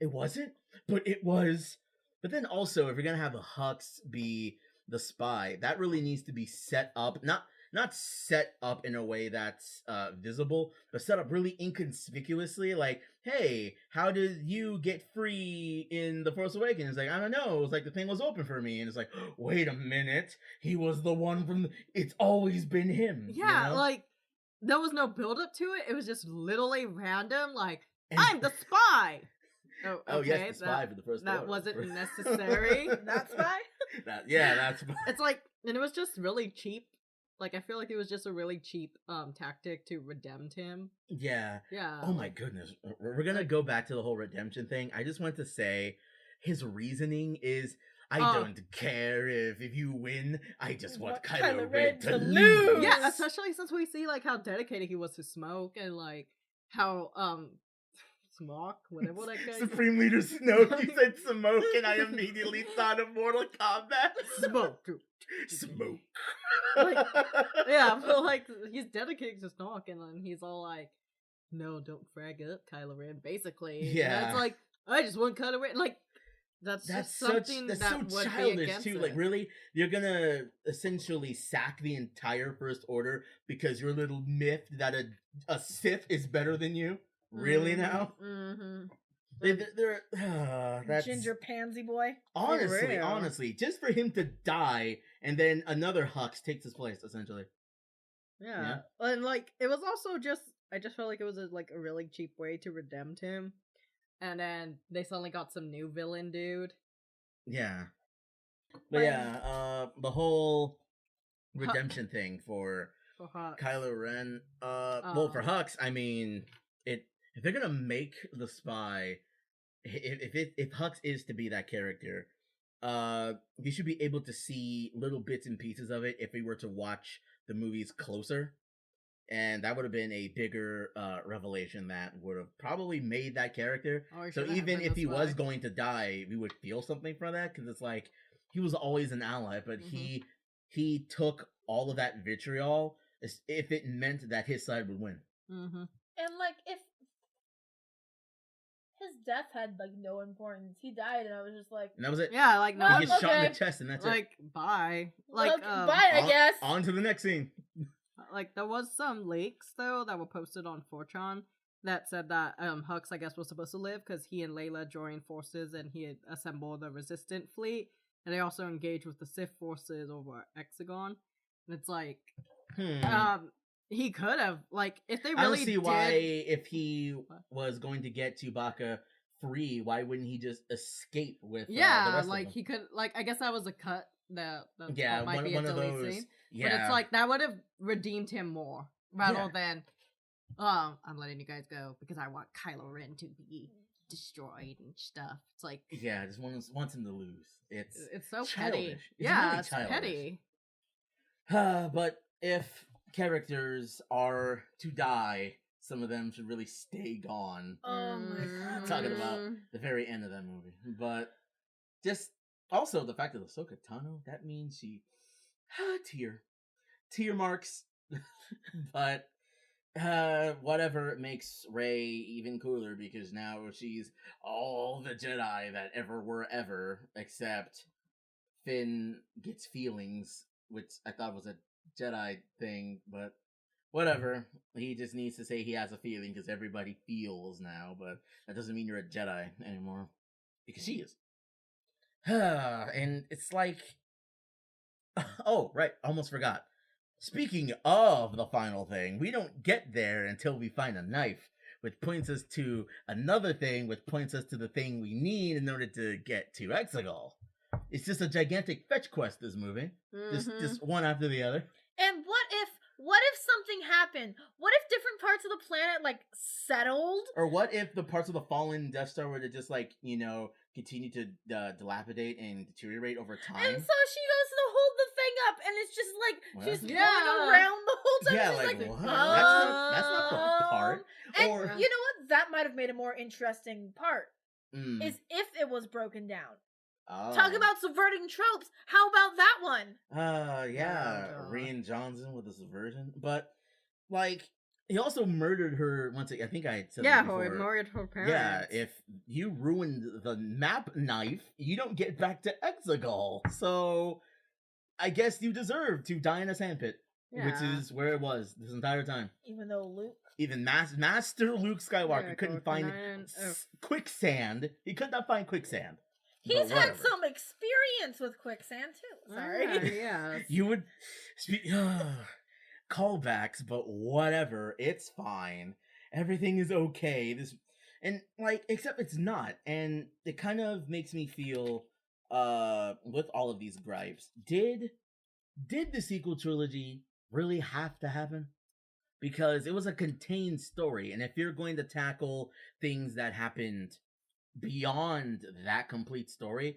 Speaker 2: it wasn't, but it was. But then also, if you're gonna have a Hux be the spy, that really needs to be set up, not set up in a way that's visible, but set up really inconspicuously, like, hey, how did you get free in The Force Awakens? Like, I don't know, it was like the thing was open for me, and it's like, wait a minute, he was the one from it's always been him.
Speaker 3: Yeah,
Speaker 2: you know?
Speaker 3: like, there was no build up to it, it was just literally random, like, I'm the spy!
Speaker 2: Oh, yes, the spy for the first
Speaker 3: that wasn't necessary.
Speaker 1: That spy?
Speaker 2: That's
Speaker 3: it's like, and it was just really cheap. Like, I feel like it was just a really cheap tactic to redempt him.
Speaker 2: Yeah.
Speaker 3: Yeah.
Speaker 2: Oh my goodness. We're gonna go back to the whole redemption thing. I just want to say his reasoning is, I don't care if you win, I just want Kylo Ren to lose.
Speaker 3: Yeah, especially since we see, like, how dedicated he was to Smoke and, like, how, Smoke, whatever that guy.
Speaker 2: Supreme Leader Snoke. You said smoke, and I immediately thought of Mortal Kombat.
Speaker 3: Smoke.
Speaker 2: Smoke.
Speaker 3: Yeah, but like he's dedicated to Snoke, and then he's all like, "No, don't frag up Kylo Ren." Basically,
Speaker 2: Yeah.
Speaker 3: And it's like I just want Kylo Ren. Like that's just something
Speaker 2: that's
Speaker 3: that
Speaker 2: so
Speaker 3: would be
Speaker 2: childish
Speaker 3: against
Speaker 2: too.
Speaker 3: it.
Speaker 2: Like, really, you're gonna essentially sack the entire First Order because you're a little miffed that a Sith is better than you. Really now?
Speaker 3: Mm-hmm.
Speaker 2: They're that's
Speaker 1: Ginger pansy boy.
Speaker 2: honestly, just for him to die and then another Hux takes his place, essentially.
Speaker 3: Yeah. And like it was also just I just felt like it was a really cheap way to redeem him. And then they suddenly got some new villain dude.
Speaker 2: Yeah. But yeah, the whole redemption thing for
Speaker 3: Hux.
Speaker 2: Kylo Ren, well, for Hux, I mean, if they're gonna make the spy, if Hux is to be that character, you should be able to see little bits and pieces of it if we were to watch the movies closer, and that would have been a bigger revelation that would have probably made that character. So even if he was going to die, we would feel something for that, because it's like he was always an ally, but he took all of that vitriol if it meant that his side would win.
Speaker 3: Mm-hmm.
Speaker 1: And like if his death had like no importance, he died, and I was just like,
Speaker 2: And that was it.
Speaker 3: Yeah, like no,
Speaker 2: He gets shot in the chest, and that's it.
Speaker 3: like bye, like
Speaker 1: okay, bye, I guess.
Speaker 2: On to the next scene.
Speaker 3: Like there was some leaks though that were posted on 4chan that said that Hux I guess was supposed to live because he and Layla joined forces and he had assembled the Resistant fleet, and they also engaged with the Sith forces over Hexagon. And it's like, he could have, like, if they really
Speaker 2: I don't see
Speaker 3: did...
Speaker 2: why, if he was going to get Chewbacca free, why wouldn't he just escape with the rest
Speaker 3: like
Speaker 2: of them?
Speaker 3: he could, like, I guess that was a cut that
Speaker 2: Yeah,
Speaker 3: might be
Speaker 2: one
Speaker 3: a
Speaker 2: of
Speaker 3: delete
Speaker 2: those.
Speaker 3: scene.
Speaker 2: Yeah,
Speaker 3: But it's like that would have redeemed him more rather than I'm letting you guys go because I want Kylo Ren to be destroyed and stuff. It's like
Speaker 2: just wants him to lose. It's
Speaker 3: so
Speaker 2: childish.
Speaker 3: petty.
Speaker 2: It's
Speaker 3: Yeah,
Speaker 2: really
Speaker 3: it's
Speaker 2: childish.
Speaker 3: petty.
Speaker 2: But if characters are to die, some of them should really stay gone.
Speaker 1: Oh my god.
Speaker 2: Talking about the very end of that movie. But just also the fact that Ahsoka Tano, that means she tear marks. But whatever makes Rey even cooler, because now she's all the Jedi that ever were ever, except Finn gets feelings, which I thought was a Jedi thing, but whatever. He just needs to say he has a feeling because everybody feels now, but that doesn't mean you're a Jedi anymore, because she is. And it's like, oh right, almost forgot. Speaking of the final thing, we don't get there until we find a knife, which points us to another thing, which points us to the thing we need in order to get to Exegol. It's just a gigantic fetch quest, this movie. Just one after the other.
Speaker 1: And what if something happened? What if different parts of the planet like settled?
Speaker 2: Or what if the parts of the fallen Death Star were to just like, continue to dilapidate and deteriorate over time?
Speaker 1: And so she goes to hold the thing up, and it's just like
Speaker 2: What?
Speaker 1: she's going around the whole time.
Speaker 2: Yeah,
Speaker 1: She's
Speaker 2: like, what?
Speaker 1: "Oh."
Speaker 2: That's not the part.
Speaker 1: And
Speaker 2: Or
Speaker 1: you know what? That might have made a more interesting part. Is if it was broken down. Talk about subverting tropes. How about that one?
Speaker 2: Rian Johnson with a subversion. But, like, he also murdered her once. I think I had said that before.
Speaker 3: Yeah, he murdered her parents.
Speaker 2: Yeah, if you ruined the map knife, you don't get back to Exegol. So, I guess you deserve to die in a sandpit, which is where it was this entire time. Even Master Luke Skywalker couldn't find quicksand. He could not find quicksand.
Speaker 1: He's had some experience with quicksand too. Sorry.
Speaker 3: Yeah.
Speaker 2: You would speak callbacks, but whatever. It's fine. Everything is okay. Except it's not, and it kind of makes me feel with all of these gripes. Did the sequel trilogy really have to happen? Because it was a contained story, and if you're going to tackle things that happened beyond that complete story,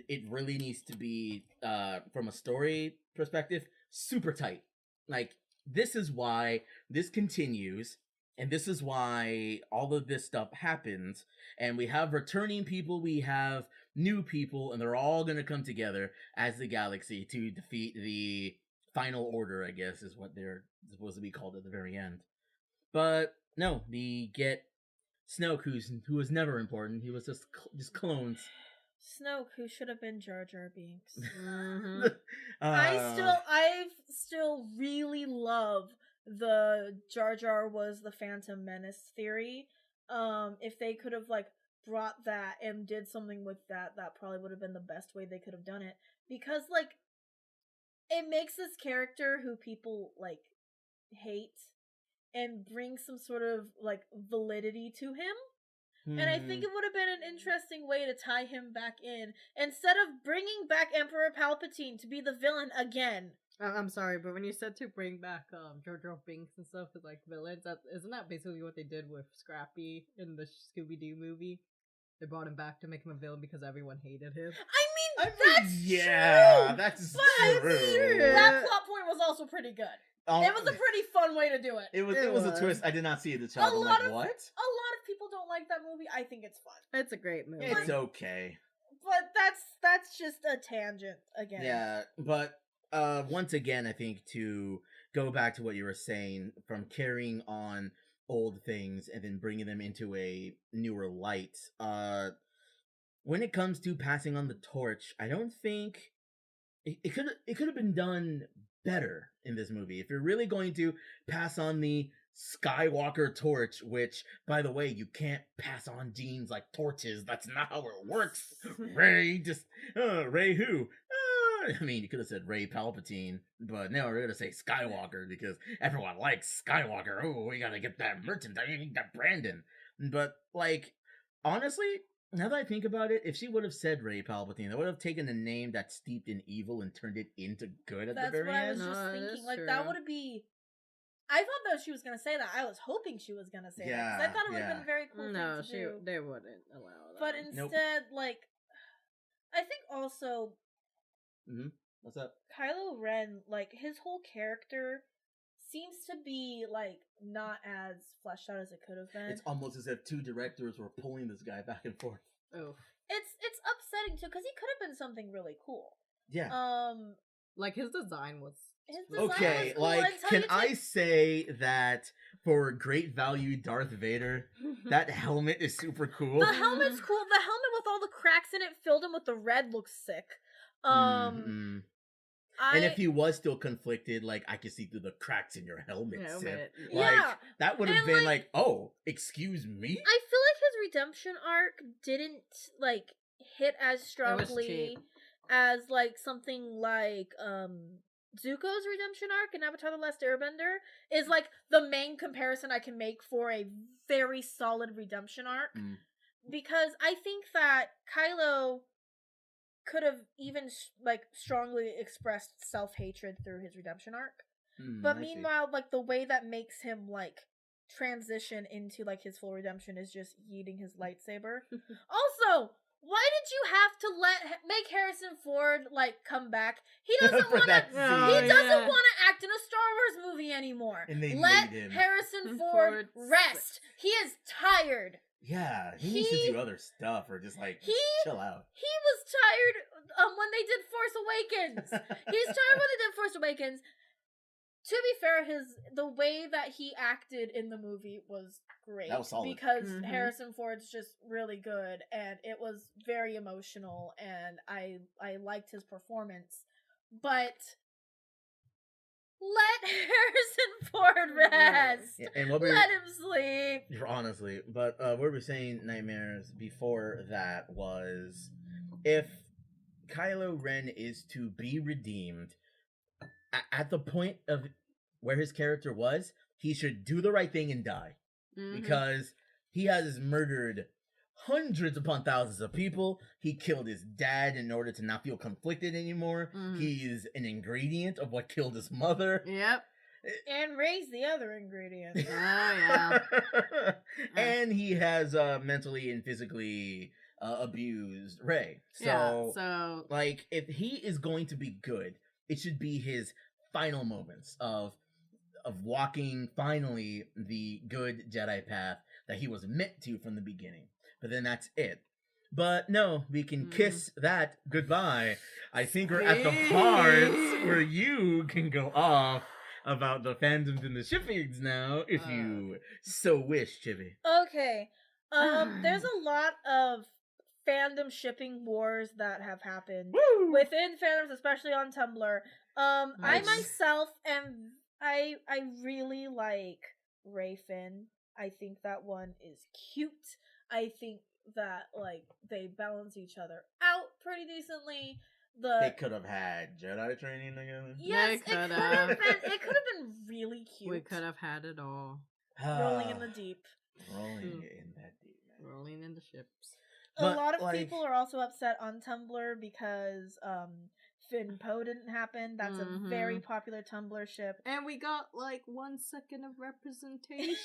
Speaker 2: it really needs to be, from a story perspective, super tight. Like, this is why this continues, And this is why all of this stuff happens. And we have returning people, we have new people, and they're all going to come together as the galaxy to defeat the Final Order, I guess, is what they're supposed to be called at the very end. But no, we get Snoke, who was never important. He was just clones.
Speaker 1: Snoke, who should have been Jar Jar Binks.
Speaker 3: Mhm.
Speaker 1: I still really love the Jar Jar was the Phantom Menace theory. If they could have like brought that and did something with that, that probably would have been the best way they could have done it. Because like it makes this character who people like hate and bring some sort of like validity to him. And I think it would have been an interesting way to tie him back in instead of bringing back Emperor Palpatine to be the villain again.
Speaker 3: I'm sorry, but when you said to bring back Jar Jar Binks and stuff as like villains, isn't that basically what they did with Scrappy in the Scooby-Doo movie? They brought him back to make him a villain because everyone hated him.
Speaker 1: I mean, that's
Speaker 2: yeah,
Speaker 1: true.
Speaker 2: that's
Speaker 1: but
Speaker 2: true.
Speaker 1: That plot point was also pretty good. It was a pretty fun way to do it.
Speaker 2: It was a twist. I did not see it. The child. I'm like, what?
Speaker 1: A lot of people don't like that movie. I think it's fun.
Speaker 3: It's a great movie.
Speaker 2: It's okay.
Speaker 1: But that's just a tangent again.
Speaker 2: Yeah, but once again, I think to go back to what you were saying, from carrying on old things and then bringing them into a newer light. When it comes to passing on the torch, I don't think it could have been done better in this movie. If you're really going to pass on the Skywalker torch, which, by the way, you can't pass on genes like torches. That's not how it works. Ray, Ray who? I mean, you could have said Ray Palpatine, but no, we're gonna say Skywalker because everyone likes Skywalker. Oh, we gotta get that merchandise, that Brandon. But, like, honestly, now that I think about it, if she would have said Ray Palpatine, I would have taken a name that's steeped in evil and turned it into good at the very end.
Speaker 1: That's what I was just thinking. Like, that would be... I thought that she was going to say that. I was hoping she was going to say that. Because I thought it would have been a very cool thing to do.
Speaker 3: They wouldn't allow that.
Speaker 1: But instead, like... I think also...
Speaker 2: Mm-hmm. What's up?
Speaker 1: Kylo Ren, like, his whole character seems to be, like, not as fleshed out as it could have been.
Speaker 2: It's almost as if two directors were pulling this guy back and forth.
Speaker 3: Oh.
Speaker 1: It's upsetting, too, because he could have been something really cool.
Speaker 2: Yeah.
Speaker 3: Like, his design was...
Speaker 2: Okay,
Speaker 1: cool
Speaker 2: like, can I say that for great value Darth Vader, that helmet is super cool?
Speaker 1: The helmet's cool. The helmet with all the cracks in it, filled in with the red, looks sick.
Speaker 2: And if he was still conflicted, like, I could see through the cracks in your helmet, Sith. Like, that would have been like, oh, excuse me?
Speaker 1: I feel like his redemption arc didn't, like, hit as strongly as, like, something like, Zuko's redemption arc in Avatar The Last Airbender is, like, the main comparison I can make for a very solid redemption arc. Because I think that Kylo could have even, like, strongly expressed self-hatred through his redemption arc. But meanwhile, like, the way that makes him, like, transition into, like, his full redemption is just yeeting his lightsaber. Also, why did you have to make Harrison Ford, like, come back? He doesn't want to. He doesn't want to act in a Star Wars movie anymore.
Speaker 2: And they
Speaker 1: let
Speaker 2: made him.
Speaker 1: Harrison Ford rest. He is tired.
Speaker 2: Yeah, he needs to do other stuff or just, like, chill out.
Speaker 1: He was tired when they did Force Awakens. He's tired when they did Force Awakens. To be fair, the way that he acted in the movie was great.
Speaker 2: That was solid.
Speaker 1: Because Harrison Ford's just really good, and it was very emotional, and I liked his performance. But let Harrison Ford rest.
Speaker 2: Yeah, and
Speaker 1: let him sleep.
Speaker 2: Honestly, but what we were saying, Nightmares, before that was, if Kylo Ren is to be redeemed, at the point of where his character was, he should do the right thing and die. Because he has murdered hundreds upon thousands of people. He killed his dad in order to not feel conflicted anymore. He's an ingredient of what killed his mother.
Speaker 3: Yep.
Speaker 1: And raised the other ingredient.
Speaker 3: Oh, yeah.
Speaker 2: And he has mentally and physically abused Rey. So, like, if he is going to be good, it should be his final moments of of walking finally the good Jedi path that he was meant to from the beginning. But then that's it. But no, we can kiss that goodbye. I think we're at the parts where you can go off about the fandoms and the shippings now, if you so wish, Chibi.
Speaker 1: Okay. There's a lot of fandom shipping wars that have happened within fandoms, especially on Tumblr. I myself I really like Ray Finn. I think that one is cute. I think that like they balance each other out pretty decently.
Speaker 2: They could have had Jedi training together.
Speaker 1: Yes, it could have been. It could have been really cute.
Speaker 3: We could have had it all.
Speaker 1: Rolling in the deep.
Speaker 2: Rolling in that deep, man.
Speaker 3: Rolling in the ships.
Speaker 1: But, a lot of people are also upset on Tumblr because Finn Poe didn't happen. That's a very popular Tumblr ship.
Speaker 3: And we got like 1 second of representation.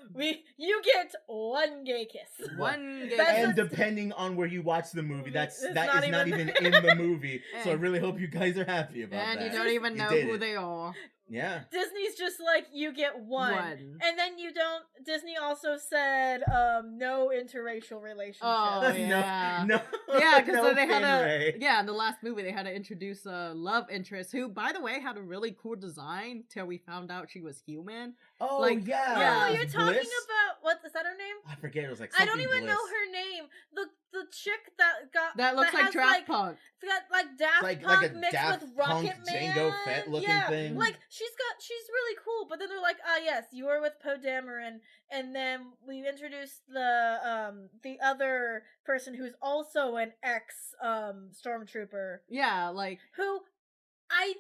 Speaker 1: You get one gay kiss.
Speaker 3: One gay
Speaker 2: kiss. And depending on where you watch the movie, that is not even in the movie. So I really hope you guys are happy about that.
Speaker 3: And you don't even know who they are.
Speaker 2: Yeah.
Speaker 1: Disney's just like, you get one. And then you don't. Disney also said no interracial relationships.
Speaker 3: Oh, yeah.
Speaker 2: No.
Speaker 3: Yeah, because they had in the last movie they had to introduce a love interest who, by the way, had a really cool design till we found out she was human.
Speaker 2: Oh,
Speaker 3: like,
Speaker 2: yeah.
Speaker 1: Oh, you're talking about, what is that her name?
Speaker 2: I forget, it was like
Speaker 1: I don't even know her name. The chick that
Speaker 3: looks like Daft Punk.
Speaker 1: It's got like Daft Punk mixed with Rocket Man.
Speaker 2: Jango Fett looking thing.
Speaker 1: Like she's really cool, but then they're like, yes, you were with Poe Dameron, and then we introduced the other person who's also an ex stormtrooper.
Speaker 3: Yeah, like
Speaker 1: who I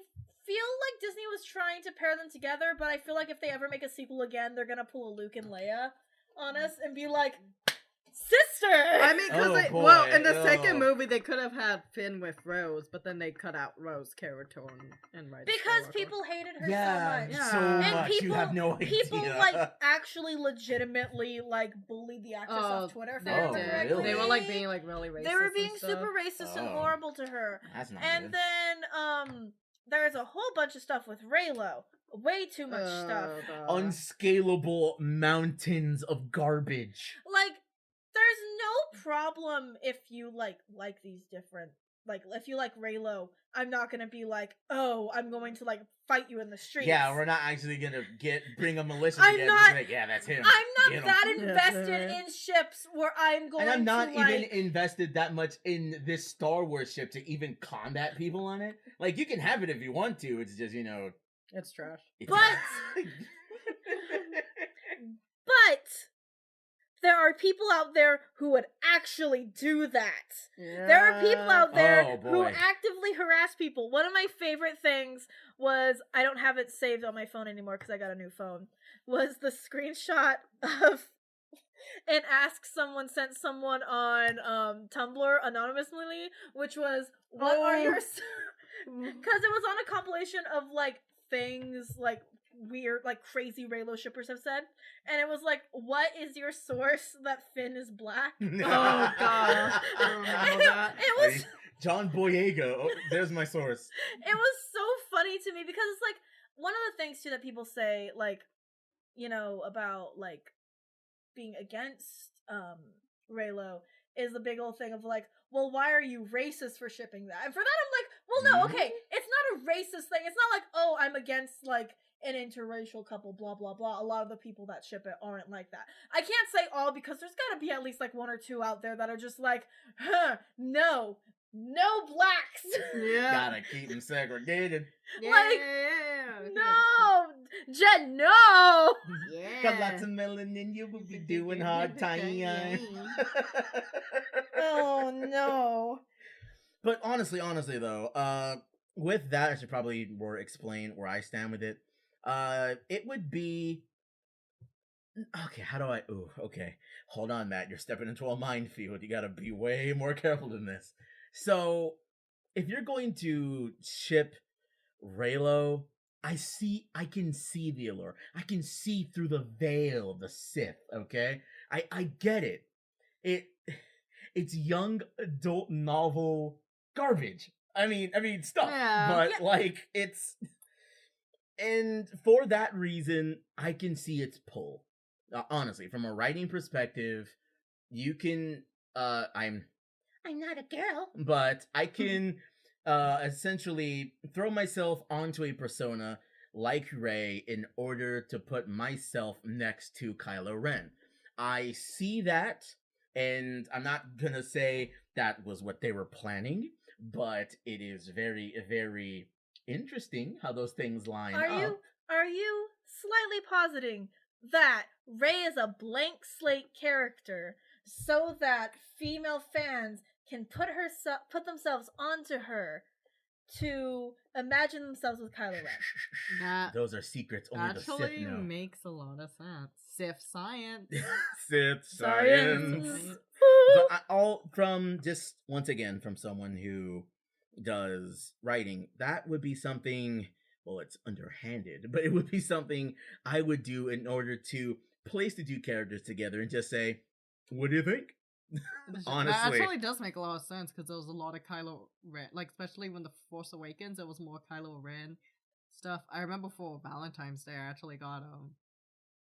Speaker 1: feel like Disney was trying to pair them together, but I feel like if they ever make a sequel again, they're gonna pull a Luke and Leia on us and be like, sister!
Speaker 3: I mean, because in the second movie, they could have had Finn with Rose, but then they cut out Rose's character and Rise
Speaker 1: because people hated her
Speaker 2: so much.
Speaker 1: People,
Speaker 2: you have no idea.
Speaker 1: People like actually legitimately like bullied the actress off Twitter.
Speaker 2: Really?
Speaker 3: They were like being like really racist.
Speaker 1: They were being super racist and horrible to her.
Speaker 2: That's not
Speaker 1: good. Then there's a whole bunch of stuff with Raylo. Way too much stuff.
Speaker 2: Unscalable mountains of garbage.
Speaker 1: Like, there's no problem if you like these different, like if you like Raylo. I'm not gonna be like, oh, I'm going to like fight you in the streets.
Speaker 2: Yeah, we're not actually gonna bring a militia
Speaker 1: I'm
Speaker 2: together.
Speaker 1: not.
Speaker 2: Like, yeah, that's him.
Speaker 1: I'm not that invested in ships where I'm going.
Speaker 2: And I'm not
Speaker 1: to,
Speaker 2: even invested that much in this Star Wars ship to even combat people on it. Like, you can have it if you want to. It's just,
Speaker 3: it's trash.
Speaker 1: But there are people out there who would actually do that. Yeah. There are people out there who actively harass people. One of my favorite things was, I don't have it saved on my phone anymore because I got a new phone, was the screenshot of an Ask Someone sent someone on Tumblr anonymously, which was, what are your... Because it was on a compilation of, like, things, like, weird, like, crazy Raylo shippers have said. And it was like, what is your source that Finn is black?
Speaker 3: Oh, God. I remember that.
Speaker 1: It was...
Speaker 2: John Boyega. Oh, there's my source.
Speaker 1: It was so funny to me because it's, like, one of the things, too, that people say, like, about, like, being against, Raylo is the big old thing of, like, well, why are you racist for shipping that? And for that, I'm like, well, no, okay, it's not a racist thing. It's not like, oh, I'm against, like, an interracial couple, blah, blah, blah. A lot of the people that ship it aren't like that. I can't say all because there's gotta be at least, like, one or two out there that are just like, no blacks.
Speaker 3: Yeah.
Speaker 2: Gotta keep them segregated.
Speaker 1: Like, no, Jen, no.
Speaker 3: Yeah.
Speaker 2: Got lots of melanin, you will be doing hard time.
Speaker 1: Oh, no.
Speaker 2: But honestly though, with that, I should probably more explain where I stand with it. It would be... Okay, how do I... Ooh, okay. Hold on, Matt. You're stepping into a minefield. You gotta be way more careful than this. So, if you're going to ship Raylo, I can see the allure. I can see through the veil of the Sith, okay? I get it. It's young adult novel garbage. I mean, stuff.
Speaker 3: Yeah.
Speaker 2: But
Speaker 1: Yeah.
Speaker 2: like, it's, and for that reason, I can see its pull. Honestly, from a writing perspective, you can. I'm not a girl, but I can essentially throw myself onto a persona like Rey in order to put myself next to Kylo Ren. I see that, and I'm not gonna say that was what they were planning, but it is very, very interesting how those things line
Speaker 1: Are
Speaker 2: up.
Speaker 1: you slightly positing that Rey is a blank slate character so that female fans can put themselves onto her to imagine themselves with Kylo Ren?
Speaker 3: That
Speaker 2: Those are secrets only the Sith
Speaker 3: actually
Speaker 2: know.
Speaker 3: makes a lot of sense. Sith science.
Speaker 2: Sith
Speaker 1: Science.
Speaker 2: science. But all from just once again from someone who does writing, that would be something. Well, it's underhanded, but it would be something I would do in order to place the two characters together and just say, "What do you think?"
Speaker 3: That
Speaker 2: Honestly,
Speaker 3: actually does make a lot of sense because there was a lot of Kylo Ren, like especially when the Force Awakens, there was more Kylo Ren stuff. I remember for Valentine's Day, I actually got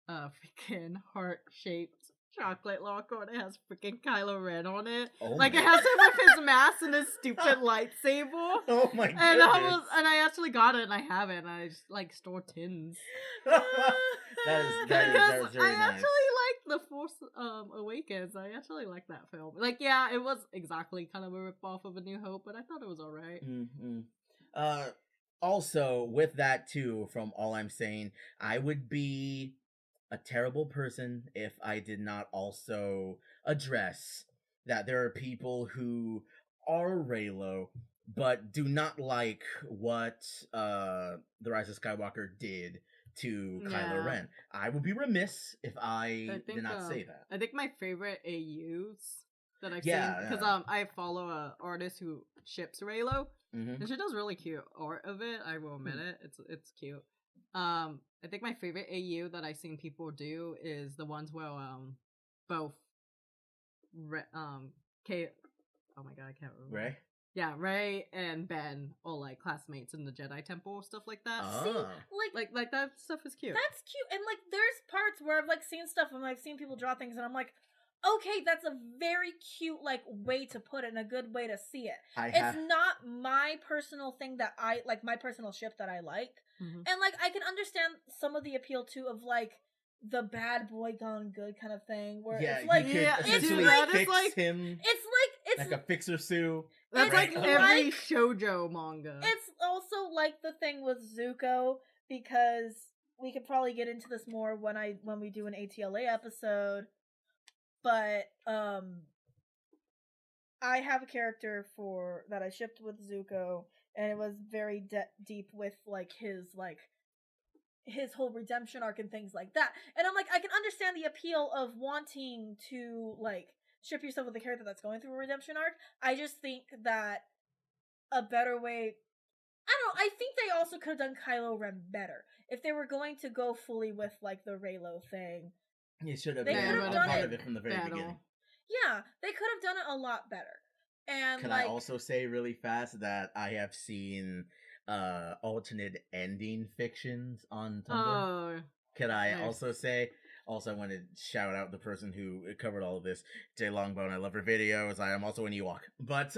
Speaker 3: a freaking heart-shaped chocolate locker and it has freaking Kylo Ren on it.
Speaker 2: Oh
Speaker 3: Like
Speaker 2: my-
Speaker 3: it has him with his mask and his stupid lightsaber.
Speaker 2: Oh my goodness!
Speaker 3: And I actually got it and I have it and I just like store tins.
Speaker 2: that is very
Speaker 3: Because I
Speaker 2: nice.
Speaker 3: actually like the Force Awakens. I actually like that film. Like, yeah, it was exactly kind of a ripoff of A New Hope, but I thought it was alright.
Speaker 2: Mm-hmm. Also, with that too, from all I'm saying, I would be a terrible person if I did not also address that there are people who are Reylo but do not like what The Rise of Skywalker did to Kylo
Speaker 3: Yeah.
Speaker 2: Ren. I would be remiss if I did not say that.
Speaker 3: I think my favorite AUs that I've
Speaker 2: Yeah,
Speaker 3: seen, because
Speaker 2: yeah.
Speaker 3: I follow a artist who ships Reylo,
Speaker 2: Mm-hmm.
Speaker 3: and she does really cute art of it. I will admit it. It's cute. I think my favorite AU that I've seen people do is the ones where both Kate. Oh my god, I can't remember.
Speaker 2: Rey?
Speaker 3: Yeah, Rey and Ben are like classmates in the Jedi Temple, stuff like that.
Speaker 2: Oh.
Speaker 3: Like that stuff is cute.
Speaker 1: That's cute. And like there's parts where I've like seen stuff and I've seen people draw things and I'm like, okay, that's a very cute like way to put it and a good way to see it. It's not my personal thing that I like, my personal ship that I like.
Speaker 3: Mhm.
Speaker 1: And like I can understand some of the appeal too of like the bad boy gone good kind of thing where
Speaker 2: Yeah,
Speaker 1: it's like
Speaker 2: you could
Speaker 3: yeah,
Speaker 2: essentially
Speaker 3: it's
Speaker 2: fix
Speaker 3: like-
Speaker 2: him
Speaker 1: it's
Speaker 2: like a fixer Sue.
Speaker 3: That's
Speaker 1: it's
Speaker 3: like
Speaker 2: Right.
Speaker 3: every
Speaker 1: like-
Speaker 3: shoujo manga.
Speaker 1: It's also like the thing with Zuko because we could probably get into this more when we do an ATLA episode. But I have a character that I shipped with Zuko, and it was very deep with like his whole redemption arc and things like that. And I'm like, I can understand the appeal of wanting to like ship yourself with a character that's going through a redemption arc. I just think that a better way, I don't know, I think they also could have done Kylo Ren better. If they were going to go fully with like the Reylo thing.
Speaker 2: You should have
Speaker 1: They
Speaker 2: been
Speaker 1: could've
Speaker 2: a
Speaker 1: done
Speaker 2: part
Speaker 1: it
Speaker 2: of it from the very
Speaker 3: battle.
Speaker 2: beginning.
Speaker 1: Yeah, they could have done it a lot better. And
Speaker 2: Can
Speaker 1: like
Speaker 2: I also say really fast that I have seen alternate ending fictions on Tumblr?
Speaker 3: Oh,
Speaker 2: Can I
Speaker 3: nice.
Speaker 2: also say? Also, I want to shout out the person who covered all of this, Jay Longbone. I love her videos. I am also an Ewok. But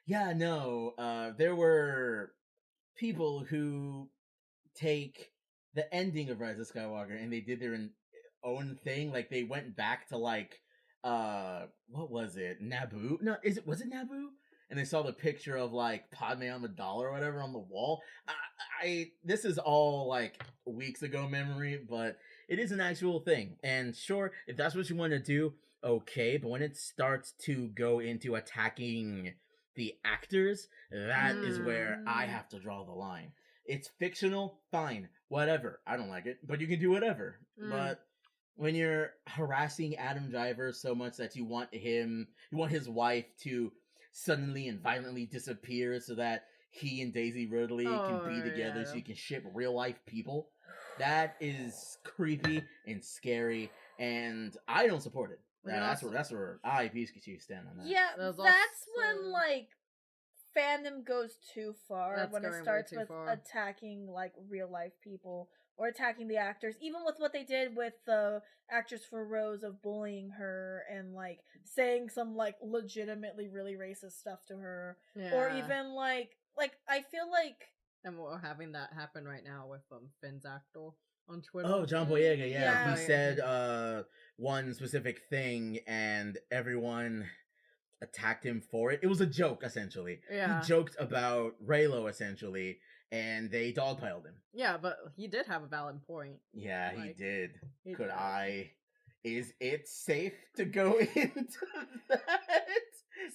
Speaker 2: yeah, no. There were people who take the ending of Rise of Skywalker and they did their own thing. Like they went back to like what was it? Naboo? No, was it Naboo? And they saw the picture of like Padme Amidala or whatever on the wall. This is all like weeks ago memory, but it is an actual thing. And sure, if that's what you want to do, okay. But when it starts to go into attacking the actors, that is where I have to draw the line. It's fictional, fine, whatever. I don't like it, but you can do whatever. But when you're harassing Adam Driver so much that you want his wife to suddenly and violently disappear so that he and Daisy Ridley can be together
Speaker 3: yeah.
Speaker 2: so you can ship real life people, that is creepy and scary, and I don't support it.
Speaker 3: We can
Speaker 2: That's where I, Pikachu, stand on that.
Speaker 1: yeah,
Speaker 3: There's
Speaker 1: that's when
Speaker 3: also-
Speaker 1: like fandom goes too far
Speaker 3: That's
Speaker 1: when it
Speaker 3: going way
Speaker 1: starts
Speaker 3: too
Speaker 1: with
Speaker 3: far.
Speaker 1: attacking like real life people or attacking the actors, even with what they did with the actress for Rose of bullying her and like saying some like legitimately really racist stuff to her, or even like I feel like,
Speaker 3: and we're having that happen right now with Finn's actor on Twitter.
Speaker 2: Oh, John Boyega,
Speaker 1: Yeah.
Speaker 2: he said one specific thing and everyone attacked him for it. It was a joke, essentially.
Speaker 3: Yeah.
Speaker 2: He joked about Raylo, essentially, and they dogpiled him.
Speaker 3: Yeah, but he did have a valid point.
Speaker 2: Yeah, he
Speaker 3: Like,
Speaker 2: did.
Speaker 3: he
Speaker 2: Could
Speaker 3: did.
Speaker 2: I... Is it safe to go into that?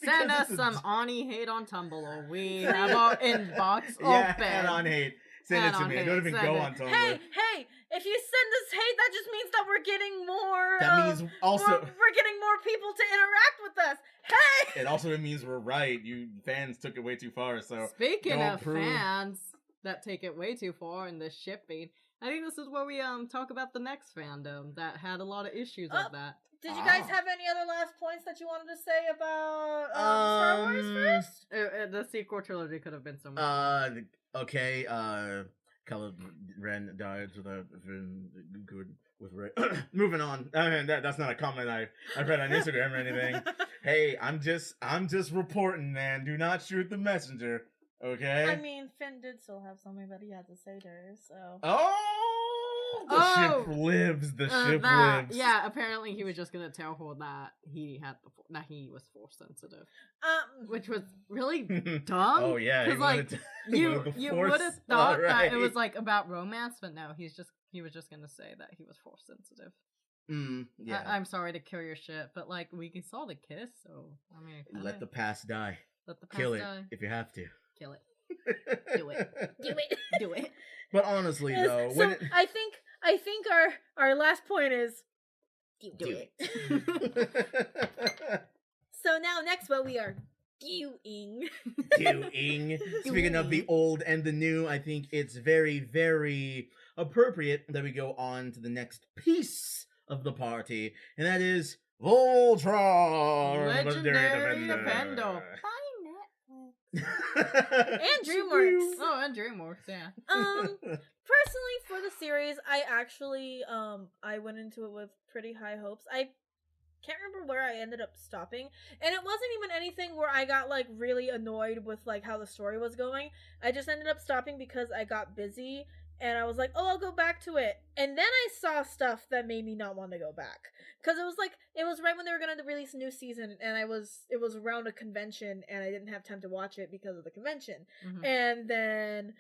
Speaker 3: Send
Speaker 2: Because
Speaker 3: us
Speaker 2: it's
Speaker 3: some Ani hate on Tumblr. We have our inbox
Speaker 2: Yeah,
Speaker 3: open.
Speaker 2: and on hate. Send it to me. I don't even go on Tumblr.
Speaker 1: hey, if you send us hate, that just means that we're getting more.
Speaker 2: That means also
Speaker 1: we're getting more people to interact with us. Hey.
Speaker 2: it also means we're right. You fans took it way too far. So
Speaker 3: Speaking
Speaker 2: don't
Speaker 3: of
Speaker 2: prove-
Speaker 3: fans that take it way too far in this shipping, I think this is where we talk about the next fandom that had a lot of issues of that.
Speaker 1: Did you guys have any other last points that you wanted to say about Star Wars first?
Speaker 3: The sequel trilogy could have been so much.
Speaker 2: Okay. Color Ren died with a good with Ray. Moving on. I mean, that's not a comment I read on Instagram or anything. Hey, I'm just reporting, man. Do not shoot the messenger. Okay.
Speaker 1: I mean, Finn did still have something that he had to say to her, so.
Speaker 2: The ship lives. The ship lives.
Speaker 3: Yeah, apparently he was just gonna tell her that he was force sensitive, which was really dumb.
Speaker 2: Oh yeah,
Speaker 3: because like you would have thought that it was like about romance, but no, he was just gonna say that he was force sensitive.
Speaker 2: Yeah.
Speaker 3: I'm sorry to kill your shit, but like we saw the kiss, so I mean,
Speaker 2: let the past die.
Speaker 3: Let the past
Speaker 2: Kill
Speaker 3: die.
Speaker 2: it if you have to.
Speaker 3: Kill it. Do it. Do it. Do it.
Speaker 2: But honestly, though,
Speaker 1: so I think our last point is
Speaker 3: do it.
Speaker 1: So now next what we are doing.
Speaker 2: Speaking of the old and the new, I think it's very, very appropriate that we go on to the next piece of the party, and that is Voltron,
Speaker 3: Legendary Fandom.
Speaker 1: And DreamWorks.
Speaker 3: Oh, and DreamWorks, yeah.
Speaker 1: Personally, for the series, I actually I went into it with pretty high hopes. I can't remember where I ended up stopping, and it wasn't even anything where I got like really annoyed with like how the story was going. I just ended up stopping because I got busy, and I was like, oh, I'll go back to it. And then I saw stuff that made me not want to go back. Because it was right when they were going to release a new season, and it was around a convention, and I didn't have time to watch it because of the convention.
Speaker 3: Mm-hmm.
Speaker 1: And then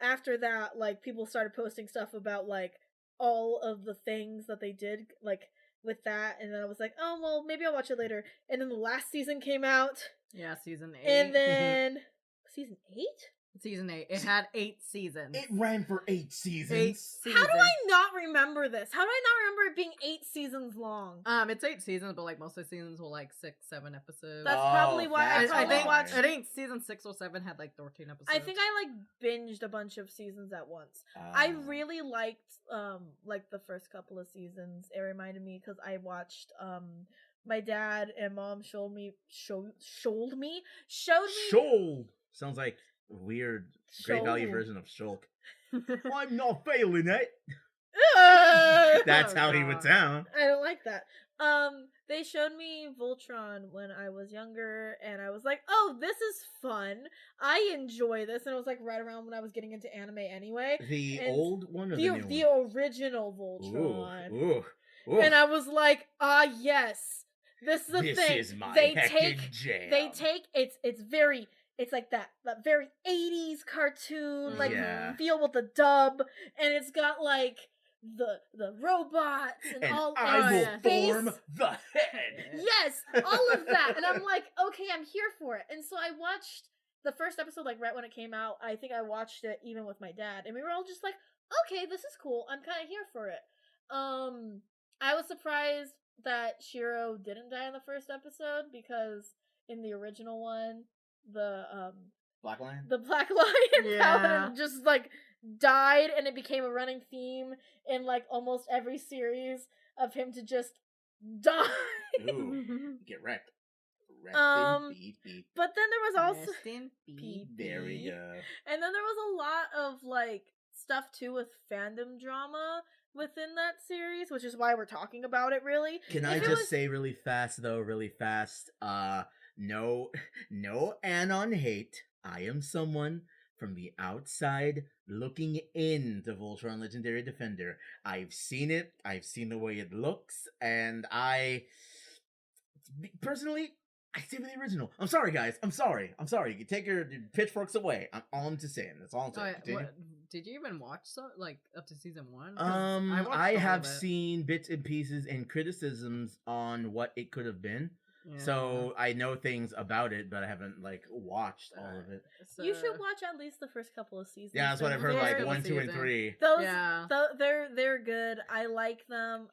Speaker 1: after that, like, people started posting stuff about, like, all of the things that they did, like, with that. And then I was like, oh, well, maybe I'll watch it later. And then the last season came out.
Speaker 3: Yeah, season 8.
Speaker 1: And then... Season 8?
Speaker 3: Season 8. It had 8 seasons.
Speaker 2: It ran for 8 seasons.
Speaker 3: 8 seasons.
Speaker 1: How do I not remember this? How do I not remember it being 8 seasons long?
Speaker 3: It's 8 seasons, but like most of the seasons were like 6, 7 episodes.
Speaker 1: That's probably why
Speaker 3: I think season 6 or 7 had like 13 episodes.
Speaker 1: I think I like binged a bunch of seasons at once. I really liked like the first couple of seasons. It reminded me because I watched my dad and mom showed me
Speaker 2: sounds like a weird Great Value version of Shulk. I'm not failing it. That's how he would sound.
Speaker 1: I don't like that. They showed me Voltron when I was younger, and I was like, oh, this is fun. I enjoy this. And it was like right around when I was getting into anime anyway.
Speaker 2: The old one or the new one?
Speaker 1: The original Voltron.
Speaker 2: Ooh.
Speaker 1: And I was like, yes. This is the thing.
Speaker 2: This is my heckin' jam.
Speaker 1: They take it's like that very 80s cartoon, like feel with the dub, and it's got like the robots and all
Speaker 2: I will form the head.
Speaker 1: Yes, all of that. And I'm like, okay, I'm here for it. And so I watched the first episode like right when it came out. I think I watched it even with my dad, and we were all just like, okay, this is cool. I'm kind of here for it. I was surprised that Shiro didn't die in the first episode, because in the original one, the
Speaker 2: Black Lion
Speaker 1: Paladin just like died, and it became a running theme in like almost every series of him to just die.
Speaker 2: Ooh, get wrecked Rest in peace.
Speaker 1: But then there was also
Speaker 3: Rest in peace.
Speaker 2: There we go.
Speaker 1: And then there was a lot of like stuff too with fandom drama within that series, which is why we're talking about it. Really,
Speaker 2: Can I just say really fast? No anon hate. I am someone from the outside looking into Voltron Legendary Defender. I've seen it. I've seen the way it looks, and personally, I stay with the original. I'm sorry, guys. I'm sorry. You can take your pitchforks away. All I'm just saying. That's all I'm saying.
Speaker 3: Did you even watch up to season 1?
Speaker 2: I have seen bits and pieces and criticisms on what it could have been. Yeah. So I know things about it, but I haven't watched all of it.
Speaker 1: You should watch at least the first couple of seasons.
Speaker 2: Yeah, that's what I've heard. 1, 2, and 3.
Speaker 1: They're good. I like them.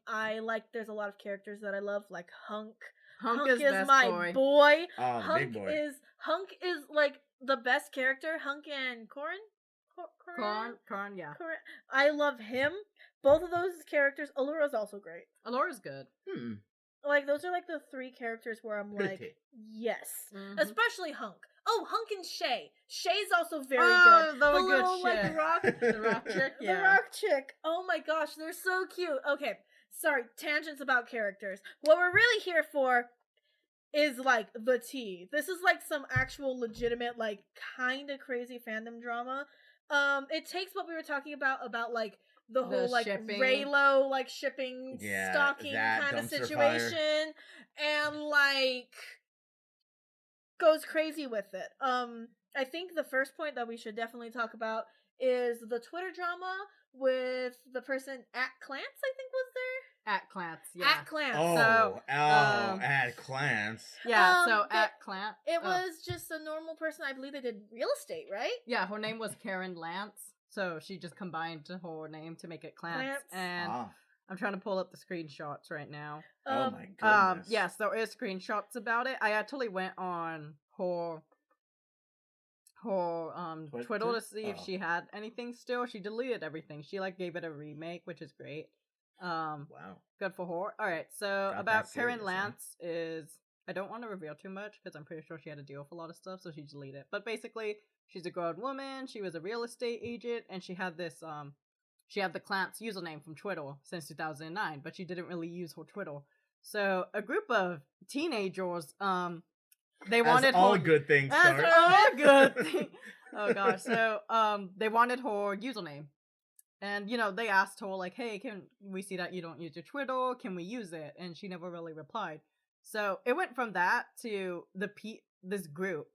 Speaker 1: There's a lot of characters that I love, like Hunk. Hunk is my boy.
Speaker 2: Oh, big boy.
Speaker 1: Hunk is like the best character. Hunk and Corin,
Speaker 3: yeah.
Speaker 1: Corin. I love him. Both of those characters. Allura's also great.
Speaker 3: Allura's good.
Speaker 1: Like those are like the 3 characters where I'm like, yes, especially Hunk. Oh, Hunk and Shay. Shay's also very good.
Speaker 3: The
Speaker 1: little
Speaker 3: good
Speaker 1: rock
Speaker 3: chick.
Speaker 1: The rock chick. Oh my gosh, they're so cute. Okay, sorry, tangents about characters. What we're really here for is like the tea. This is like some actual legitimate, like kind of crazy fandom drama. It takes what we were talking about like the whole like shipping. Raylo like shipping stalking kind of situation and like goes crazy with it. I think the first point that we should definitely talk about is the Twitter drama with the person at Clance, I think was there.
Speaker 3: At Clance, yeah.
Speaker 1: At Clance.
Speaker 2: At Clance.
Speaker 3: Yeah, so at Clance.
Speaker 1: It was just a normal person. I believe they did real estate, right?
Speaker 3: Yeah, her name was Karen Lance. So she just combined her name to make it Clance. And I'm trying to pull up the screenshots right now.
Speaker 2: Oh my goodness.
Speaker 3: Yes, there is screenshots about it. I actually went on her Twitter to see if she had anything still. She deleted everything. She gave it a remake, which is great.
Speaker 2: Wow.
Speaker 3: Good for her. Alright, so about Karen Lance is I don't want to reveal too much because I'm pretty sure she had to deal with a lot of stuff, so she deleted it. But basically, she's a grown woman, she was a real estate agent, and she had this she had the Clance username from Twitter since 2009, but she didn't really use her Twitter. So a group of teenagers, they wanted
Speaker 2: all good things start.
Speaker 3: All good things. Oh gosh. So they wanted her username. And they asked her like, "Hey, can we see that you don't use your Twitter? Can we use it?" And she never really replied. So it went from that to this group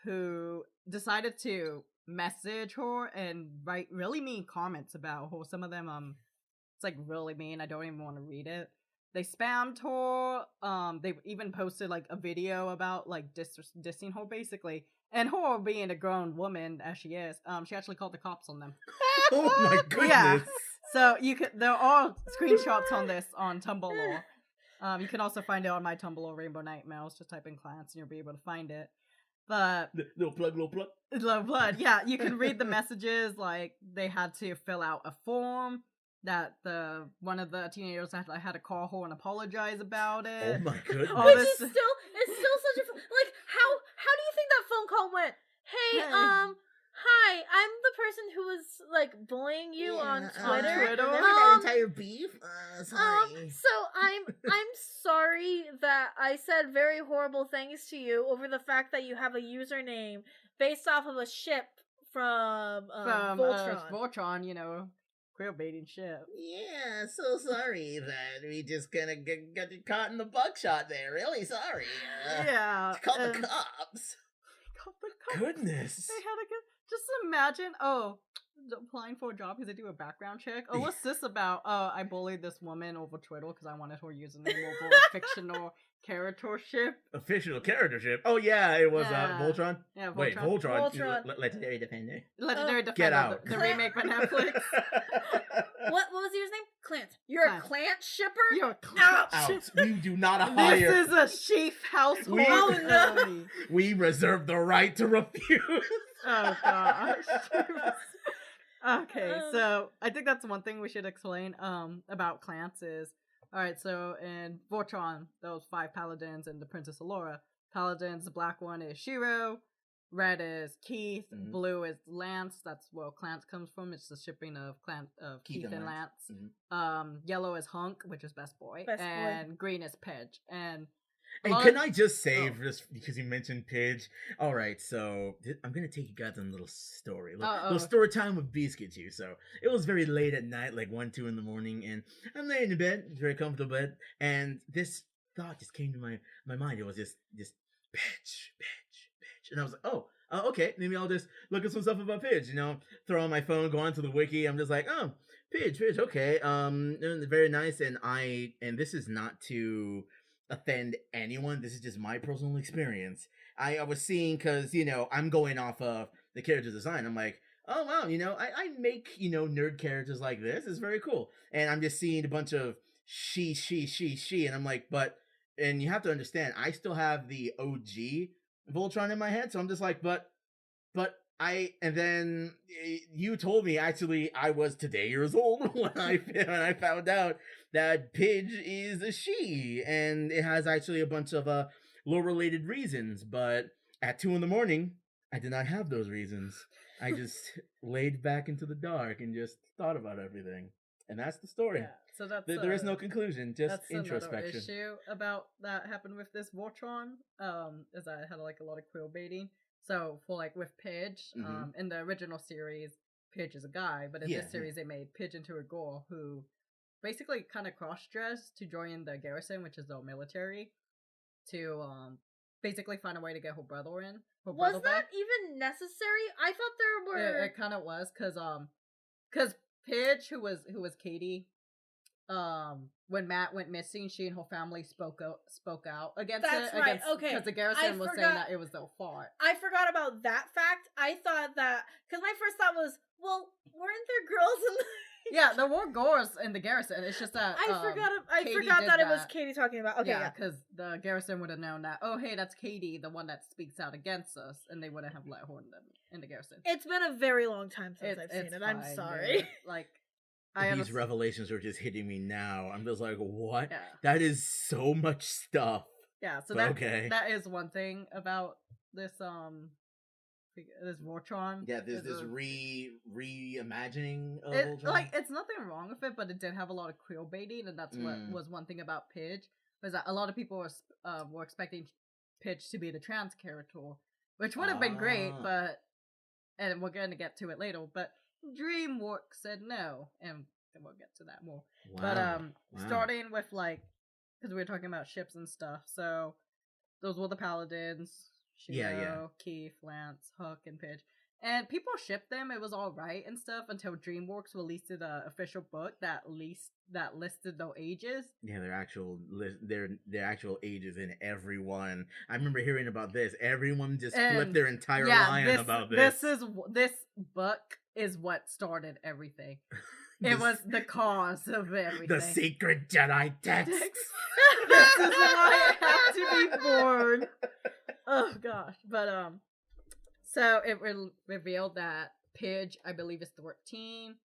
Speaker 3: who decided to message her and write really mean comments about her. Some of them, it's really mean. I don't even want to read it. They spammed her. They even posted a video about dissing her basically. And her being a grown woman as she is, she actually called the cops on them.
Speaker 2: Oh my goodness!
Speaker 3: Yeah. So there are screenshots on this on Tumblr. You can also find it on my Tumblr, Rainbow Nightmares. Just type in Clance and you'll be able to find it. But
Speaker 2: little plug.
Speaker 3: Little plug. Yeah, you can read the messages. They had to fill out a form that one of the teenagers had to call her and apologize about it.
Speaker 2: Oh my goodness!
Speaker 1: It's still such a how do you think that phone call went? Hey, hi, I'm the person who was bullying you on Twitter.
Speaker 2: Remember that entire beef? Sorry.
Speaker 1: So I'm sorry that I said very horrible things to you over the fact that you have a username based off of a ship from Voltron.
Speaker 3: Voltron, queer baiting ship.
Speaker 2: Yeah, so sorry that we just kind of got caught in the buckshot there. Really sorry.
Speaker 3: Yeah.
Speaker 2: Call the cops. Goodness.
Speaker 3: They had just imagine, applying for a job because they do a background check. Oh, what's this about? I bullied this woman over Twitter because I wanted her username over a fictional charactership.
Speaker 2: A fictional charactership? Oh, yeah, it was Voltron?
Speaker 3: Yeah, Voltron.
Speaker 2: Wait, Voltron.
Speaker 3: Legendary Defender.
Speaker 2: Get out.
Speaker 3: The remake by Netflix.
Speaker 1: What was your name? Clance. You're a Clance shipper?
Speaker 3: You're a Clance
Speaker 2: shipper. We do not hire.
Speaker 3: This is a sheaf household.
Speaker 1: Oh, no.
Speaker 2: We reserve the right to refuse.
Speaker 3: Oh, gosh. Okay, so I think that's one thing we should explain about Clance is, alright, so in Voltron, those 5 paladins and the Princess Allura, paladins. The black one is Shiro. Red is Keith.
Speaker 2: Mhm.
Speaker 3: Blue is Lance. That's where Clance comes from. It's the shipping of Keith and Lance. Yellow is Hunk, which is Best Boy. And green is Pidge. And
Speaker 2: can I just say, just because you mentioned Pidge? All right, so I'm gonna take you guys on a little story, little story time with Biscuit here. So it was very late at night, like 1, 2 in the morning, and I'm laying in bed, very comfortable bed, and this thought just came to my mind. It was just Pidge, and I was like, oh, okay, maybe I'll just look at some stuff about Pidge. Throw on my phone, go onto the wiki. I'm just like, oh, Pidge, okay, very nice. And this is not to offend anyone. This is just my personal experience. I was seeing, because I'm going off of the character design. I'm like, oh wow, I make nerd characters like this. It's very cool. And I'm just seeing a bunch of she, and I'm like, and you have to understand, I still have the OG Voltron in my head, so I'm just like, but and then you told me, actually, I was today years old when I found out that Pidge is a she, and it has actually a bunch of lore-related reasons, but at 2 in the morning, I did not have those reasons. I just laid back into the dark and just thought about everything. And that's the story.
Speaker 3: Yeah, so
Speaker 2: there is no conclusion, just
Speaker 3: that's
Speaker 2: introspection.
Speaker 3: That's another issue about that happened with this Voltron, is that it had like a lot of quill baiting. So for like with Pidge, in the original series, Pidge is a guy, but in this series they made Pidge into a girl who basically kind of cross-dressed to join the garrison, which is the military, to basically find a way to get her brother in.
Speaker 1: Was that even necessary? I thought there were.
Speaker 3: It kind of was, because Pidge, who was Katie, when Matt went missing, she and her family spoke out against it.
Speaker 1: That's right. Okay,
Speaker 3: because the garrison was saying that it was their fault.
Speaker 1: I forgot about that fact. I thought that, because my first thought was, well, weren't there girls in the...
Speaker 3: Yeah, there were girls in the garrison. It's just that
Speaker 1: I forgot that it was Katie talking about. Okay, yeah,
Speaker 3: because the garrison would have known that. Oh, hey, that's Katie, the one that speaks out against us, and they wouldn't have let her in the garrison.
Speaker 1: It's been a very long time since I've seen it. I'm sorry.
Speaker 3: Dude. Like,
Speaker 2: these revelations are just hitting me now. I'm just like, what? Yeah. That is so much stuff.
Speaker 3: Yeah, so that is one thing about this Voltron.
Speaker 2: Yeah, there's this reimagining of
Speaker 3: Voltron.
Speaker 2: Like,
Speaker 3: it's nothing wrong with it, but it did have a lot of quill baiting, and that's what was one thing about Pidge, was that a lot of people were expecting Pidge to be the trans character, which would have been great, and we're going to get to it later, but DreamWorks said no, and we'll get to that more. Wow. But starting with, like, because we were talking about ships and stuff, so those were the paladins. Shiro, Keith, Lance, Hook, and Pidge. And people shipped them. It was all right and stuff until DreamWorks released an official book that listed their ages.
Speaker 2: Yeah, their actual ages in everyone. I remember hearing about this. Everyone just flipped their entire line about this.
Speaker 3: This book is what started everything. It was the cause of everything.
Speaker 2: The secret Jedi text.
Speaker 3: This is why I had to be born. Oh gosh, but so it revealed that Pidge, I believe, is 13.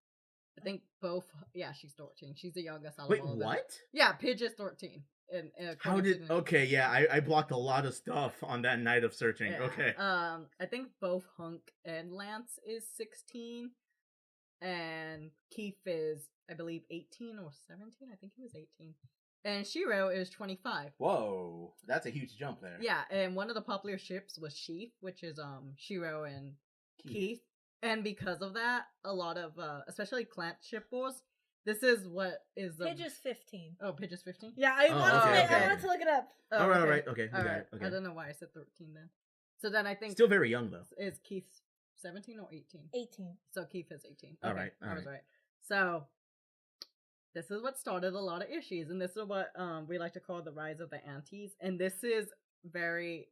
Speaker 3: I think both. Yeah, she's 13. She's the youngest.
Speaker 2: Wait, what?
Speaker 3: Yeah, Pidge is 13.
Speaker 2: How did? Okay, yeah, I blocked a lot of stuff on that night of searching. Yeah. Okay.
Speaker 3: I think both Hunk and Lance is 16, and Keith is, I believe, 18 or 17. I think he was 18. And Shiro is 25.
Speaker 2: Whoa, that's a huge jump there.
Speaker 3: Yeah, and one of the popular ships was Sheaf, which is Shiro and Keith. And because of that, a lot of especially Clance shippers, this is what is the
Speaker 1: Pidge is 15.
Speaker 3: Oh, Pidge is 15?
Speaker 1: Yeah, I wanted to look it up.
Speaker 2: Oh, all right, okay.
Speaker 3: All right. Okay. I don't know why I said 13 then. So then I think
Speaker 2: still very young though.
Speaker 3: Is Keith 17 or 18?
Speaker 1: 18.
Speaker 3: So Keith is 18.
Speaker 2: Okay, all right.
Speaker 3: I was right. So this is what started a lot of issues, and this is what we like to call the rise of the antis. And this is very,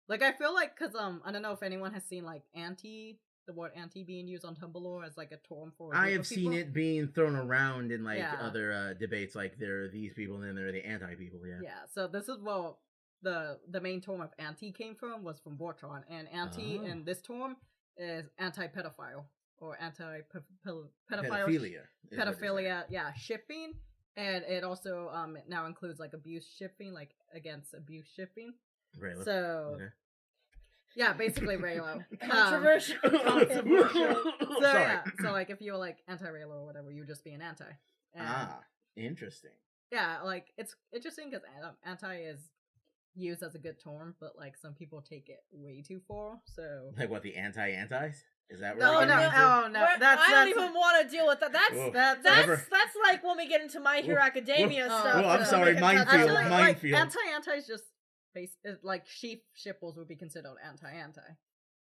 Speaker 3: like, I feel like, because I don't know if anyone has seen, like, the word anti being used on Tumblr as, like, a term for
Speaker 2: I have seen it being thrown around in, like, other debates, like, there are these people and then there are the anti-people, yeah.
Speaker 3: So this is what the main term of anti came from, was from Voltron, and anti in this term is anti-pedophile. Or pedophilia, yeah, shipping, and it also now includes like abuse shipping, like against abuse shipping.
Speaker 2: Raylo.
Speaker 3: So
Speaker 2: Okay.
Speaker 3: yeah, basically Raylo.
Speaker 1: Controversial.
Speaker 3: Controversial. So
Speaker 2: Sorry.
Speaker 3: yeah, so like if you're like anti-Raylo or whatever, you just be an anti. And
Speaker 2: Interesting.
Speaker 3: yeah, like it's interesting because anti is used as a good term, but like some people take it way too far. So
Speaker 2: Like what, the antis? Is that
Speaker 3: no,
Speaker 2: what
Speaker 3: no, oh no, that's
Speaker 1: I don't even want to deal with that.
Speaker 2: Oof,
Speaker 1: That's
Speaker 2: never.
Speaker 1: that's like when we get into My Hero Academia
Speaker 3: Oof.
Speaker 1: stuff.
Speaker 3: Oh, I'm
Speaker 1: and
Speaker 2: sorry,
Speaker 1: we can
Speaker 2: minefield,
Speaker 1: touch on
Speaker 3: actually
Speaker 1: it.
Speaker 2: mine-
Speaker 3: like
Speaker 2: Minefield.
Speaker 3: anti is just like sheep shippers would be considered anti.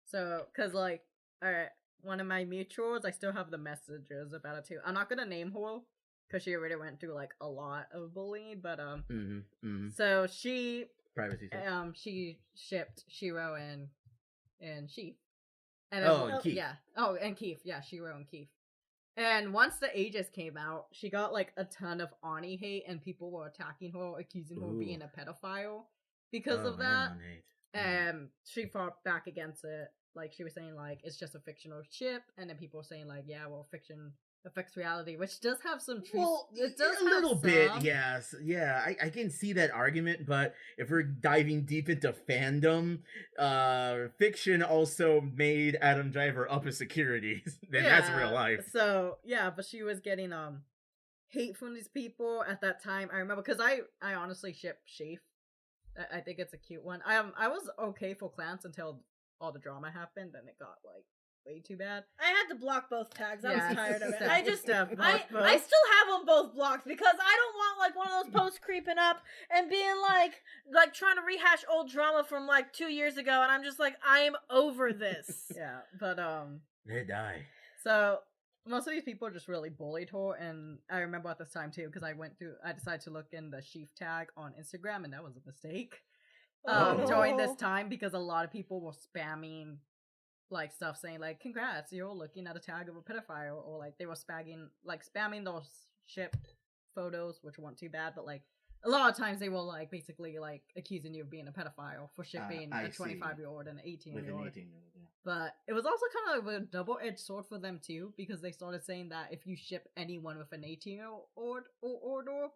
Speaker 3: So because like all right, one of my mutuals, I still have the messages about it too. I'm not gonna name her because she already went through like a lot of bullying, but so she
Speaker 2: Privacy.
Speaker 3: she shipped Shiro and Sheep. And
Speaker 2: And Keith.
Speaker 3: yeah. Oh, and Keith. Yeah, Shiro and Keith. And once the Aegis came out, she got like a ton of Ani hate, and people were attacking her, accusing her of being a pedophile because of that. And she fought back against it. Like she was saying, like it's just a fictional ship, and then people were saying, like, yeah, well, fiction affects reality, which does have some truth.
Speaker 2: Well,
Speaker 3: it does
Speaker 2: a
Speaker 3: have
Speaker 2: little bit,
Speaker 3: some.
Speaker 2: yes, yeah. I can see that argument, but if we're diving deep into fandom, fiction also made Adam Driver upper security. Then that's real life.
Speaker 3: So yeah, but she was getting hate from these people at that time. I remember because I honestly ship Sheaf. I think it's a cute one. I was okay for Clance until all the drama happened, and it got like way too bad.
Speaker 1: I had to block both tags. I
Speaker 3: Yeah,
Speaker 1: was tired of it.
Speaker 3: Steph-
Speaker 1: I just
Speaker 3: Steph
Speaker 1: I
Speaker 3: blocked both.
Speaker 1: I still have them both blocked because I don't want like one of those posts creeping up and being like trying to rehash old drama from like 2 years ago, and I'm just like, I am over this.
Speaker 3: Yeah, but
Speaker 2: They die.
Speaker 3: so most of these people just really bullied her, and I remember at this time too because I decided to look in the Sheaf tag on Instagram, and that was a mistake. During this time because a lot of people were spamming like stuff saying like congrats, you're looking at a tag of a pedophile, or like they were spamming those ship photos, which weren't too bad, but like a lot of times they were like basically like accusing you of being a pedophile for shipping a 25-year-old and an 18-year-old. But it was also kind of a double-edged sword for them too, because they started saying that if you ship anyone with an 18-year-old or older,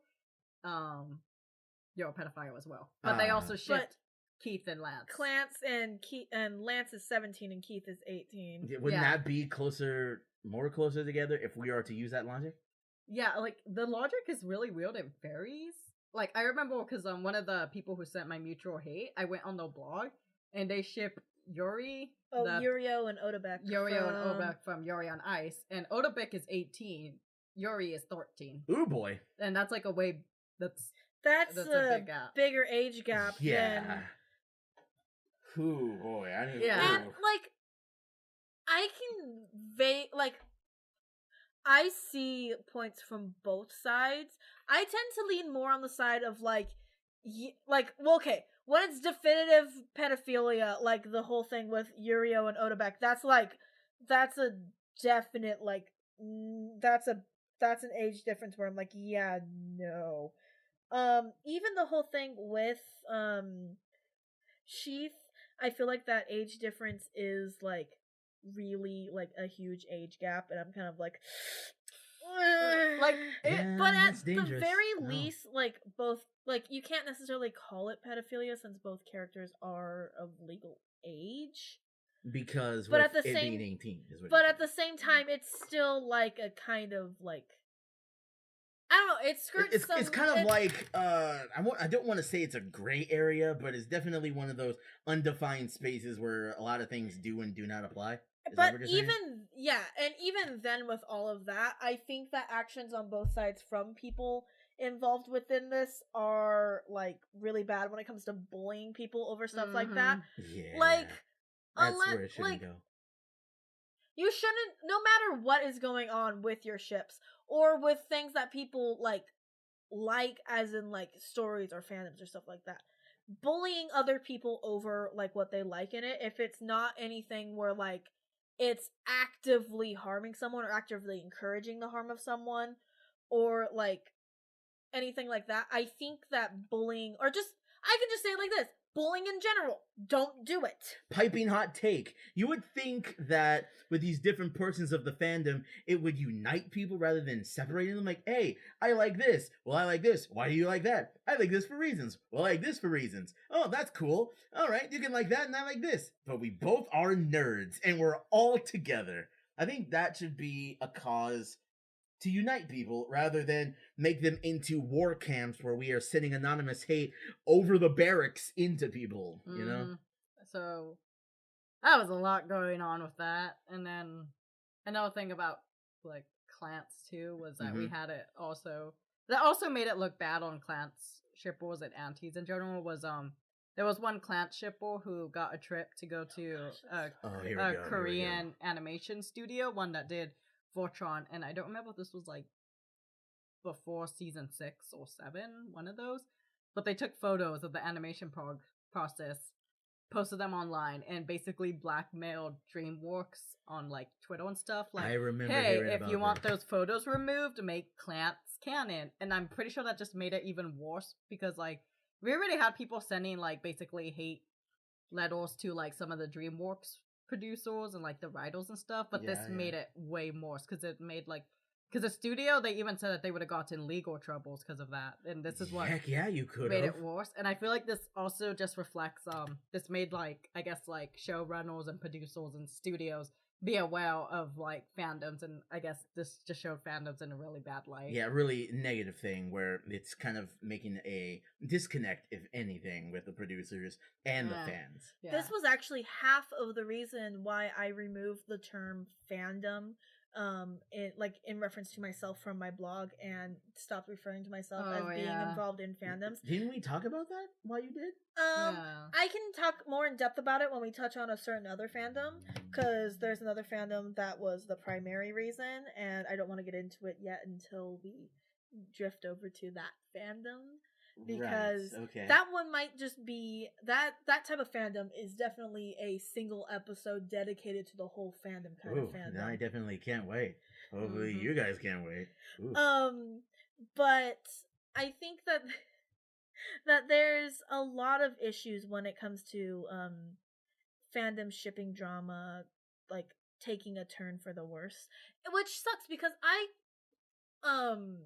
Speaker 3: you're a pedophile as well. But they also shipped Keith and Lance.
Speaker 1: Lance is 17 and Keith is 18.
Speaker 2: Wouldn't that be more closer together if we are to use that logic?
Speaker 3: Yeah, like the logic is really weird. It varies. Like I remember because one of the people who sent my mutual hate, I went on their blog and they ship Yuri.
Speaker 1: Yurio and Odabek.
Speaker 3: Yurio and Odabek from Yuri on Ice, and Odabek is 18. Yuri is 13.
Speaker 2: Ooh boy,
Speaker 3: and that's like a way that's
Speaker 1: a
Speaker 3: big gap.
Speaker 1: Bigger age gap.
Speaker 2: Yeah.
Speaker 1: Than...
Speaker 2: Ooh boy, I didn't.
Speaker 3: Yeah.
Speaker 1: And like, I can I see points from both sides. I tend to lean more on the side of when it's definitive pedophilia, like the whole thing with Yurio and Odabek, that's a definite that's an age difference where I'm like, yeah, no. Even the whole thing with Sheath, I feel like that age difference is like really like a huge age gap, and I'm kind of like but at the very least, like both, like you can't necessarily call it pedophilia since both characters are of legal age.
Speaker 2: Because
Speaker 1: but at the
Speaker 2: it
Speaker 1: same
Speaker 2: being 18 is what
Speaker 1: but at the same time, it's still like a kind of like, I don't know. It skirts.
Speaker 2: It's kind of like I don't want to say it's a gray area, but it's definitely one of those undefined spaces where a lot of things do and do not apply.
Speaker 1: But even then, with all of that, I think that actions on both sides from people involved within this are like really bad when it comes to bullying people over stuff like that.
Speaker 2: Yeah,
Speaker 1: like,
Speaker 2: that's where it shouldn't go.
Speaker 1: You shouldn't, no matter what is going on with your ships or with things that people like as in like stories or fandoms or stuff like that. Bullying other people over like what they like in it, if it's not anything where like it's actively harming someone or actively encouraging the harm of someone or like anything like that, I think that bullying, or just, I can just say it like this, bullying in general. Don't do it.
Speaker 2: Piping hot take. You would think that with these different portions of the fandom, it would unite people rather than separating them. Like, hey, I like this. Well, I like this. Why do you like that? I like this for reasons. Well, I like this for reasons. Oh, that's cool. All right, you can like that and I like this. But we both are nerds and we're all together. I think that should be a cause to unite people rather than make them into war camps where we are sending anonymous hate over the barracks into people, you know?
Speaker 3: So that was a lot going on with that. And then another thing about like clans too was that we had it also that also made it look bad on clans shippers and antis in general was there was one clan shipper who got a trip to go to a Korean animation studio, one that did Voltron, and I don't remember if this was like before season 6 or 7, one of those, but they took photos of the animation process, posted them online, and basically blackmailed DreamWorks on like Twitter and stuff. Like,
Speaker 2: I remember
Speaker 3: hey,
Speaker 2: if
Speaker 3: you want those photos removed, make Clans canon. And I'm pretty sure that just made it even worse because like we already had people sending like basically hate letters to like some of the DreamWorks producers and like the writers and stuff, but this made it way worse because it made like because the studio they even said that they would have gotten legal troubles because of that, and this is what
Speaker 2: you could
Speaker 3: made it worse. And I feel like this also just reflects this made like I guess like showrunners and producers and studios be aware of like fandoms, and I guess this just showed fandoms in a really bad light.
Speaker 2: Yeah, really negative thing where it's kind of making a disconnect, if anything, with the producers and the fans.
Speaker 1: Yeah. This was actually half of the reason why I removed the term fandom in reference to myself from my blog and stopped referring to myself as being involved in fandoms.
Speaker 2: Didn't we talk about that while you did?
Speaker 1: I can talk more in depth about it when we touch on a certain other fandom, because there's another fandom that was the primary reason, and I don't want to get into it yet until we drift over to that fandom, because that one might just be that type of fandom is definitely a single episode dedicated to the whole fandom kind of fandom.
Speaker 2: I definitely can't wait. Hopefully you guys can't wait.
Speaker 1: But I think that there's a lot of issues when it comes to fandom shipping drama like taking a turn for the worse, which sucks because I don't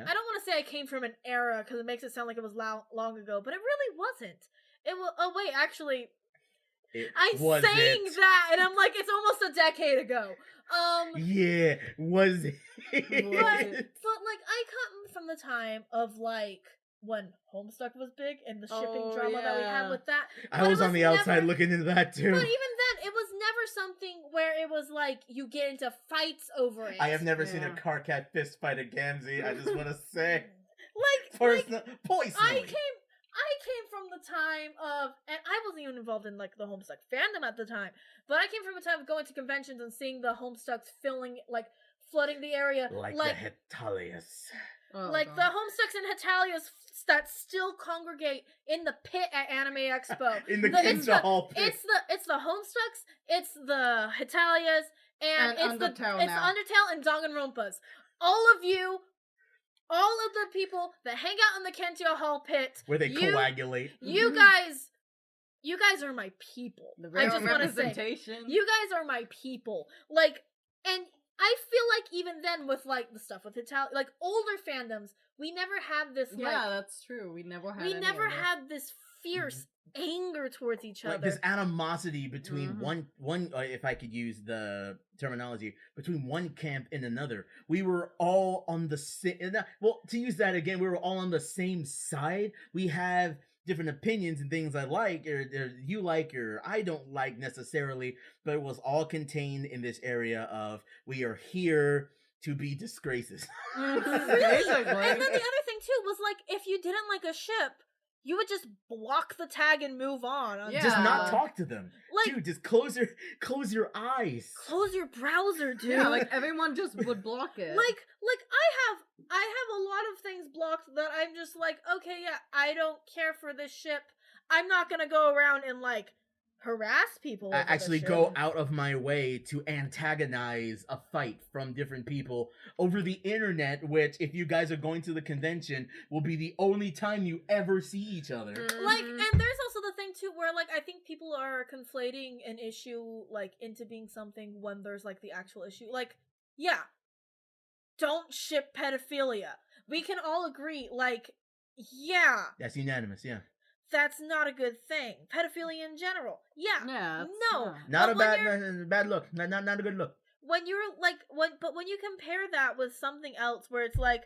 Speaker 1: want to say I came from an era because it makes it sound like it was long ago, but it really wasn't. It was. Oh wait, actually, I'm saying that, and I'm like, it's almost a decade ago.
Speaker 2: Yeah, was it?
Speaker 1: But like, I come from the time of like when Homestuck was big and the shipping drama that we had with that.
Speaker 2: I was on the outside looking into that too.
Speaker 1: But even then, it was never something where it was like you get into fights over it.
Speaker 2: I have never seen a car cat fist fight a Gamzee. I just want to say,
Speaker 1: poison.
Speaker 2: I
Speaker 1: came from the time of, and I wasn't even involved in like the Homestuck fandom at the time, but I came from a time of going to conventions and seeing the Homestucks flooding the area,
Speaker 2: like the Hetalius.
Speaker 1: The Homestucks and Hetalius that still congregate in the pit at Anime Expo.
Speaker 2: in the hall pit.
Speaker 1: It's the Homestucks, it's the Hetalias, and it's Undertale and Danganronpas. All of the people that hang out in the Kentio Hall pit,
Speaker 2: where they coagulate.
Speaker 1: You guys are my people. I just want to say, you guys are my people. Like, and I feel like even then with like the stuff with Italian, like older fandoms, we never had this.
Speaker 3: That's true. We never
Speaker 1: had this fierce anger towards each other.
Speaker 2: Like this animosity between one if I could use the terminology, between one camp and another. We were all on the same. Well, to use that again, we were all on the same side. We have different opinions and things I like, or you like, or I don't like necessarily, but it was all contained in this area of we are here to be disgraces.
Speaker 1: Really? And then the other thing too was like, if you didn't like a ship, you would just block the tag and move on.
Speaker 2: Just not talk to them. Like, dude, just close your eyes.
Speaker 1: Close your browser, dude.
Speaker 3: Yeah, like everyone just would block it.
Speaker 1: Like I have a lot of things blocked that I'm just like, okay, yeah, I don't care for this ship. I'm not gonna go around and like harass people.
Speaker 2: I
Speaker 1: over
Speaker 2: actually
Speaker 1: this
Speaker 2: go
Speaker 1: shit.
Speaker 2: out of my way to antagonize a fight from different people over the internet, which, if you guys are going to the convention, will be the only time you ever see each other.
Speaker 1: Like, and there's also the thing too where like I think people are conflating an issue like into being something when there's like the actual issue. Like, yeah, don't ship pedophilia. We can all agree, like, yeah,
Speaker 2: That's unanimous, yeah.
Speaker 1: that's not a good thing. Pedophilia in general, yeah,
Speaker 3: Yeah,
Speaker 1: no,
Speaker 2: Not
Speaker 1: but
Speaker 2: a
Speaker 1: when
Speaker 2: bad look. Not a good look.
Speaker 1: when you're like when you compare that with something else where it's like,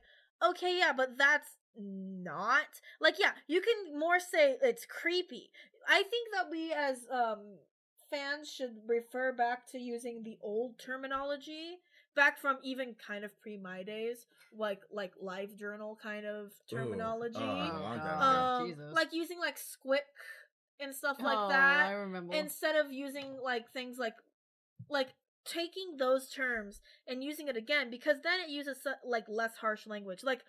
Speaker 1: okay, yeah, but that's not like, yeah, you can more say it's creepy. I think that we as fans should refer back to using the old terminology back from even kind of pre my days, like live journal kind of terminology.
Speaker 3: Jesus.
Speaker 1: Like using like squick and stuff
Speaker 3: Oh,
Speaker 1: like that
Speaker 3: I remember.
Speaker 1: instead of using like things like taking those terms and using it again, because then it uses like less harsh language. Like,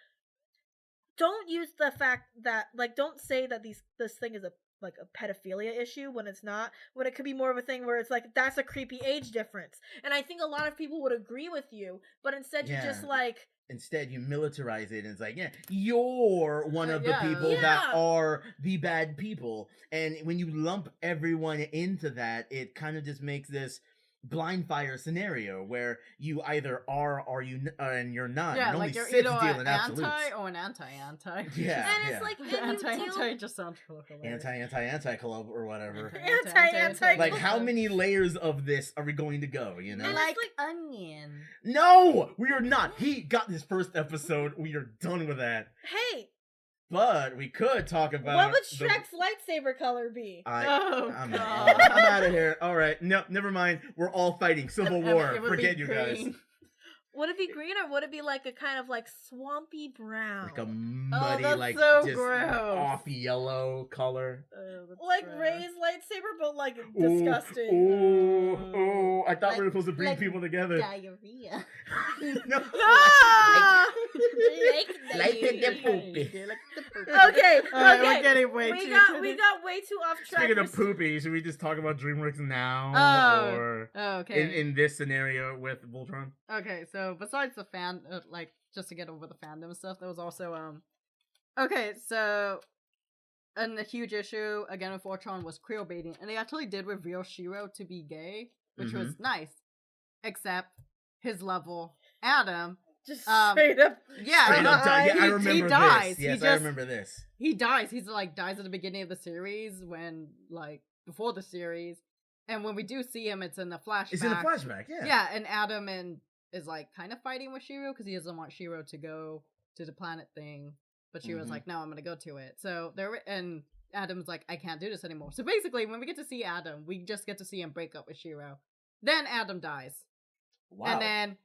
Speaker 1: don't use the fact that like don't say that this thing is a like a pedophilia issue when it's not, when it could be more of a thing where it's like that's a creepy age difference. And I think a lot of people would agree with you, but instead you just like
Speaker 2: instead you militarize it and it's like, yeah, you're one of the people
Speaker 1: Yeah.
Speaker 2: that are the bad people. And when you lump everyone into that, it kind of just makes this blind fire scenario where you either are or you and you're not.
Speaker 3: Yeah,
Speaker 2: and
Speaker 3: like
Speaker 2: only
Speaker 3: you're
Speaker 2: Sith
Speaker 3: either
Speaker 2: deal
Speaker 3: an
Speaker 2: in absolutes.
Speaker 3: anti or an anti-anti.
Speaker 2: Yeah,
Speaker 1: and it's like, and
Speaker 3: anti just sounds hilarious.
Speaker 2: anti club or whatever.
Speaker 1: Anti-
Speaker 2: Like, how many layers of this are we going to go, you know?
Speaker 1: And
Speaker 3: Like
Speaker 1: it's
Speaker 3: onion.
Speaker 2: No, we are not. He got this first episode. We are done with that.
Speaker 1: Hey,
Speaker 2: But we could talk about
Speaker 1: what would Shrek's lightsaber color be?
Speaker 2: I'm
Speaker 3: God.
Speaker 2: out of here. All right, no, never mind. We're all fighting civil war.
Speaker 3: It would be
Speaker 2: Forget you guys.
Speaker 3: green.
Speaker 1: Would it be green or would it be like a kind of like swampy brown?
Speaker 2: Like a muddy,
Speaker 3: that's
Speaker 2: like
Speaker 3: so
Speaker 2: just
Speaker 3: gross.
Speaker 2: off yellow color.
Speaker 1: Like Ray's lightsaber, but like disgusting.
Speaker 2: Ooh, I thought we were supposed to bring
Speaker 3: like
Speaker 2: people together.
Speaker 3: Diarrhea.
Speaker 2: No. Like the poopy.
Speaker 1: Okay,
Speaker 3: Alright,
Speaker 1: okay.
Speaker 3: we're getting way
Speaker 1: we
Speaker 3: too
Speaker 1: got way too off track.
Speaker 2: Speaking of poopy, should we just talk about DreamWorks now?
Speaker 3: Oh.
Speaker 2: Or
Speaker 3: Okay.
Speaker 2: in this scenario with Voltron?
Speaker 3: Okay, so besides the fan, like, just to get over the fandom stuff, there was also, okay, so, and a huge issue, again, with Voltron was queer baiting, and they actually did reveal Shiro to be gay, which was nice, except his level, Adam,
Speaker 1: Just
Speaker 3: straight
Speaker 1: up.
Speaker 3: yeah,
Speaker 2: Straight up die. Yeah, I remember
Speaker 3: he dies.
Speaker 2: this. Yes,
Speaker 3: He
Speaker 2: I
Speaker 3: just-
Speaker 2: remember this.
Speaker 3: He dies. He's like dies at the beginning of the series when like before the series, and when we do see him, it's in the flashback.
Speaker 2: It's in a flashback, yeah.
Speaker 3: Yeah, and Adam is like kind of fighting with Shiro because he doesn't want Shiro to go to the planet thing, but Shiro's like, no, I'm gonna go to it. So and Adam's like, I can't do this anymore. So basically, when we get to see Adam, we just get to see him break up with Shiro. Then Adam dies,
Speaker 2: Wow.
Speaker 3: and then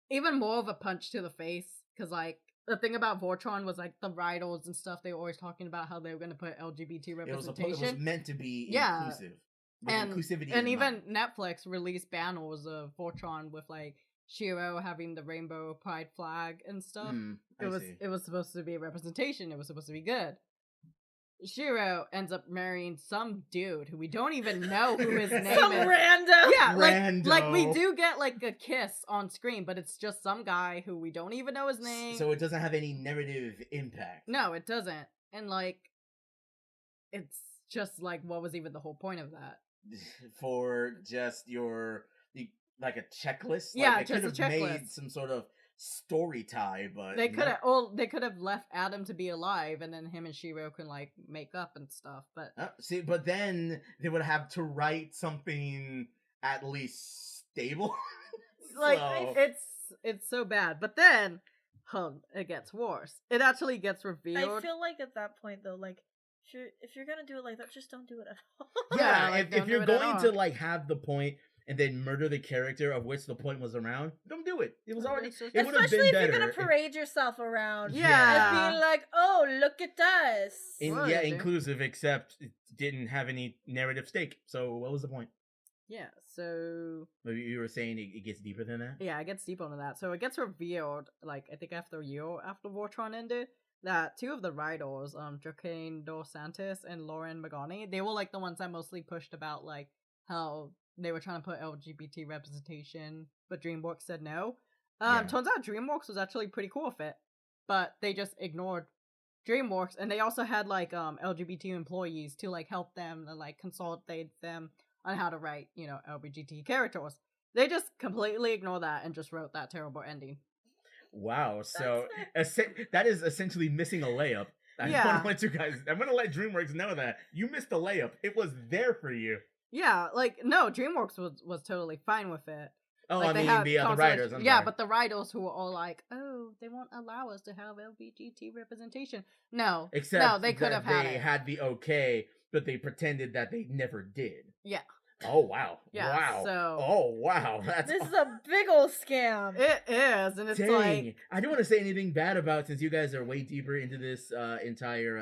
Speaker 3: even more of a punch to the face because like. The thing about Voltron was like the Rydals and stuff. They were always talking about how they were going to put LGBT representation.
Speaker 2: It was meant to be
Speaker 3: Yeah.
Speaker 2: inclusive. With
Speaker 3: And
Speaker 2: inclusivity
Speaker 3: and
Speaker 2: in
Speaker 3: even
Speaker 2: mind.
Speaker 3: Netflix released banners of Voltron with like Shiro having the rainbow pride flag and stuff.
Speaker 2: I
Speaker 3: it
Speaker 2: see.
Speaker 3: was supposed to be a representation. It was supposed to be good. Shiro ends up marrying some dude who we don't even know who his name
Speaker 1: Some
Speaker 3: is.
Speaker 1: random.
Speaker 3: Yeah, like we
Speaker 2: Rando.
Speaker 3: do get like a kiss on screen, but it's just some guy who we don't even know his name.
Speaker 2: So it doesn't have any narrative impact.
Speaker 3: No, it doesn't. And like it's just like what was even the whole point of that?
Speaker 2: For just like a checklist.
Speaker 3: Yeah,
Speaker 2: like, they
Speaker 3: just
Speaker 2: could
Speaker 3: a
Speaker 2: have made
Speaker 3: checklist.
Speaker 2: some sort of story tie, but
Speaker 3: They could have left Adam to be alive and then him and Shiro can like make up and stuff, but
Speaker 2: see, but then they would have to write something at least stable.
Speaker 3: like
Speaker 2: So-
Speaker 3: it's so bad. But then it gets worse. It actually gets revealed.
Speaker 1: I feel like at that point though, like if you're gonna do it like that, just don't do it at all.
Speaker 2: Yeah,
Speaker 3: like,
Speaker 2: if
Speaker 3: don't
Speaker 2: you're
Speaker 3: do it at
Speaker 2: going
Speaker 3: all.
Speaker 2: to like have the point and then murder the character of which the point was around, don't do it. It was already.
Speaker 3: It's just-
Speaker 2: It would have
Speaker 1: Especially
Speaker 2: been
Speaker 1: if
Speaker 2: better.
Speaker 1: you're gonna parade yourself around
Speaker 3: Yeah.
Speaker 1: as being like, oh, look at us.
Speaker 3: What?
Speaker 2: Yeah, inclusive, except it didn't have any narrative stake. So what was the point?
Speaker 3: Yeah, so
Speaker 2: Maybe you were saying it gets deeper than that.
Speaker 3: yeah, it gets deep into that. So it gets revealed, like I think after a year after Voltron ended, that two of the writers, Joaquin Dos Santos and Lauren Magani, they were like the ones that mostly pushed about like how they were trying to put LGBT representation, but DreamWorks said no. Turns out DreamWorks was actually pretty cool with it, but they just ignored DreamWorks, and they also had like LGBT employees to like help them and like consultate them on how to write, LGBT characters. They just completely ignored that and just wrote that terrible ending.
Speaker 2: Wow, so that is essentially missing a layup. I want to let you guys. I'm going to let DreamWorks know that you missed a layup. It was there for you.
Speaker 3: Yeah, like no, DreamWorks was totally fine with it.
Speaker 2: Oh,
Speaker 3: like,
Speaker 2: I mean the writers. I'm sorry.
Speaker 3: But the writers who were all like, "Oh, they won't allow us to have LGBT representation." No, they could have had it.
Speaker 2: They had the okay, but they pretended that they never did.
Speaker 3: Yeah.
Speaker 2: Oh wow!
Speaker 3: Yeah,
Speaker 2: wow!
Speaker 3: So,
Speaker 2: oh wow!
Speaker 1: This is a big old scam.
Speaker 3: It is, and it's like
Speaker 2: I don't want to say anything bad about since you guys are way deeper into this entire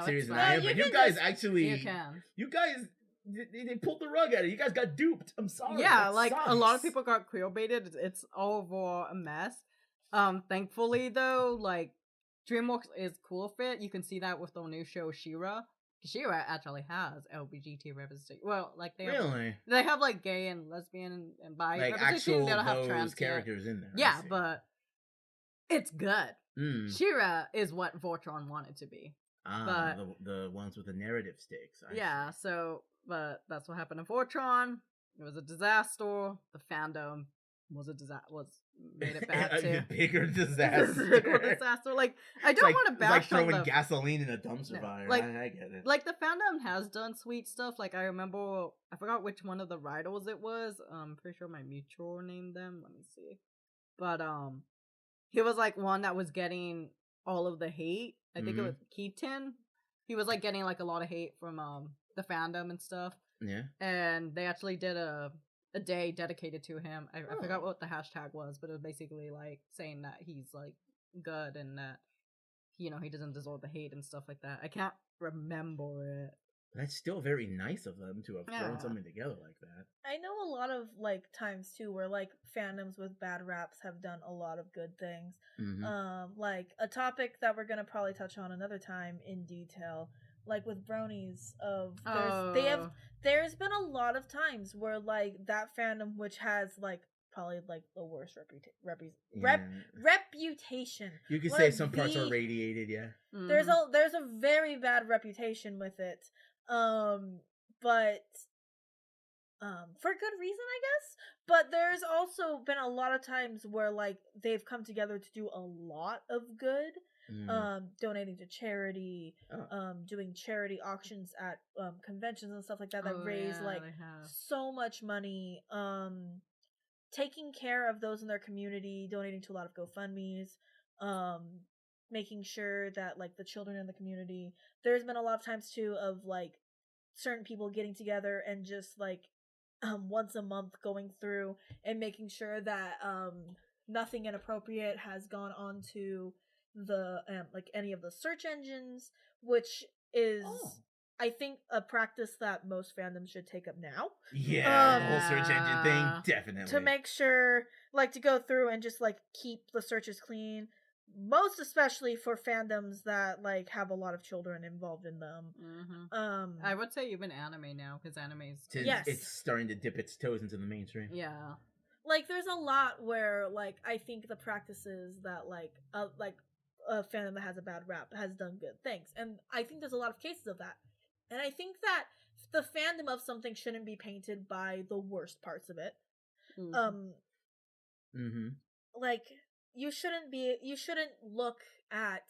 Speaker 2: series than I am. But you guys they pulled the rug at it. You guys got duped. I'm sorry.
Speaker 3: Yeah, like a lot of people got queer baited. It's over a mess. Thankfully though, like DreamWorks is cool with it. You can see that with the new show She-Ra. She-Ra actually has LGBT representation. Well, like they have like gay and lesbian and bi
Speaker 2: like
Speaker 3: representation.
Speaker 2: Actual
Speaker 3: they don't have trans
Speaker 2: characters in there.
Speaker 3: Yeah, but it's good. She-Ra is what Voltron wanted to be. But
Speaker 2: the ones with the narrative stakes.
Speaker 3: But that's what happened in Voltron. It was a disaster. The fandom was made it bad too.
Speaker 2: A bigger disaster.
Speaker 3: Like I don't want to bash
Speaker 2: on throwing gasoline in a dumpster fire.
Speaker 3: Like
Speaker 2: I get it.
Speaker 3: Like the fandom has done sweet stuff. Like I remember, I forgot which one of the writers it was. I'm pretty sure my mutual named them. Let me see. But he was like one that was getting all of the hate. I think it was Keaton. He was like getting like a lot of hate from the fandom and stuff.
Speaker 2: Yeah. And
Speaker 3: they actually did a day dedicated to him. I forgot what the hashtag was, but it was basically like saying that he's like good and that he doesn't deserve the hate and stuff like that. I can't remember it.
Speaker 2: That's still very nice of them to have thrown something together like that.
Speaker 1: I know a lot of like times too where like fandoms with bad raps have done a lot of good things. Like a topic that we're gonna probably touch on another time in detail. Like with bronies there's been a lot of times where like that fandom which has like probably like the worst reputation.
Speaker 2: You could say some parts are radiated, yeah.
Speaker 1: There's a very bad reputation with it. But for good reason, I guess. But there's also been a lot of times where like they've come together to do a lot of good. Donating to charity, doing charity auctions at conventions and stuff like that raise like so much money, taking care of those in their community, donating to a lot of GoFundMes, making sure that like the children in the community. There's been a lot of times too of like certain people getting together and just like once a month going through and making sure that nothing inappropriate has gone on to the like any of the search engines, which is I think a practice that most fandoms should take up now.
Speaker 2: Yeah, the whole search engine thing, definitely.
Speaker 1: To make sure, like, to go through and just like keep the searches clean. Most especially for fandoms that like have a lot of children involved in them.
Speaker 3: I would say even anime now, because anime is
Speaker 2: it's starting to dip its toes into the mainstream.
Speaker 3: Yeah,
Speaker 1: like there's a lot where like I think the practices that like a fandom that has a bad rap has done good things, and I think there's a lot of cases of that. And I think that the fandom of something shouldn't be painted by the worst parts of it. Like you shouldn't look at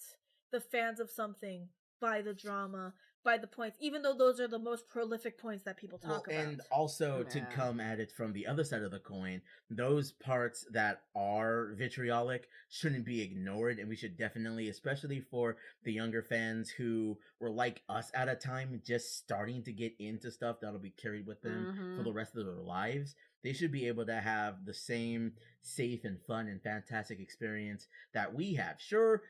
Speaker 1: the fans of something by the drama, by the points, even though those are the most prolific points that people talk about.
Speaker 2: And also to come at it from the other side of the coin, those parts that are vitriolic shouldn't be ignored, and we should definitely, especially for the younger fans who were like us at a time, just starting to get into stuff that'll be carried with them for the rest of their lives, they should be able to have the same safe and fun and fantastic experience that we have. Sure,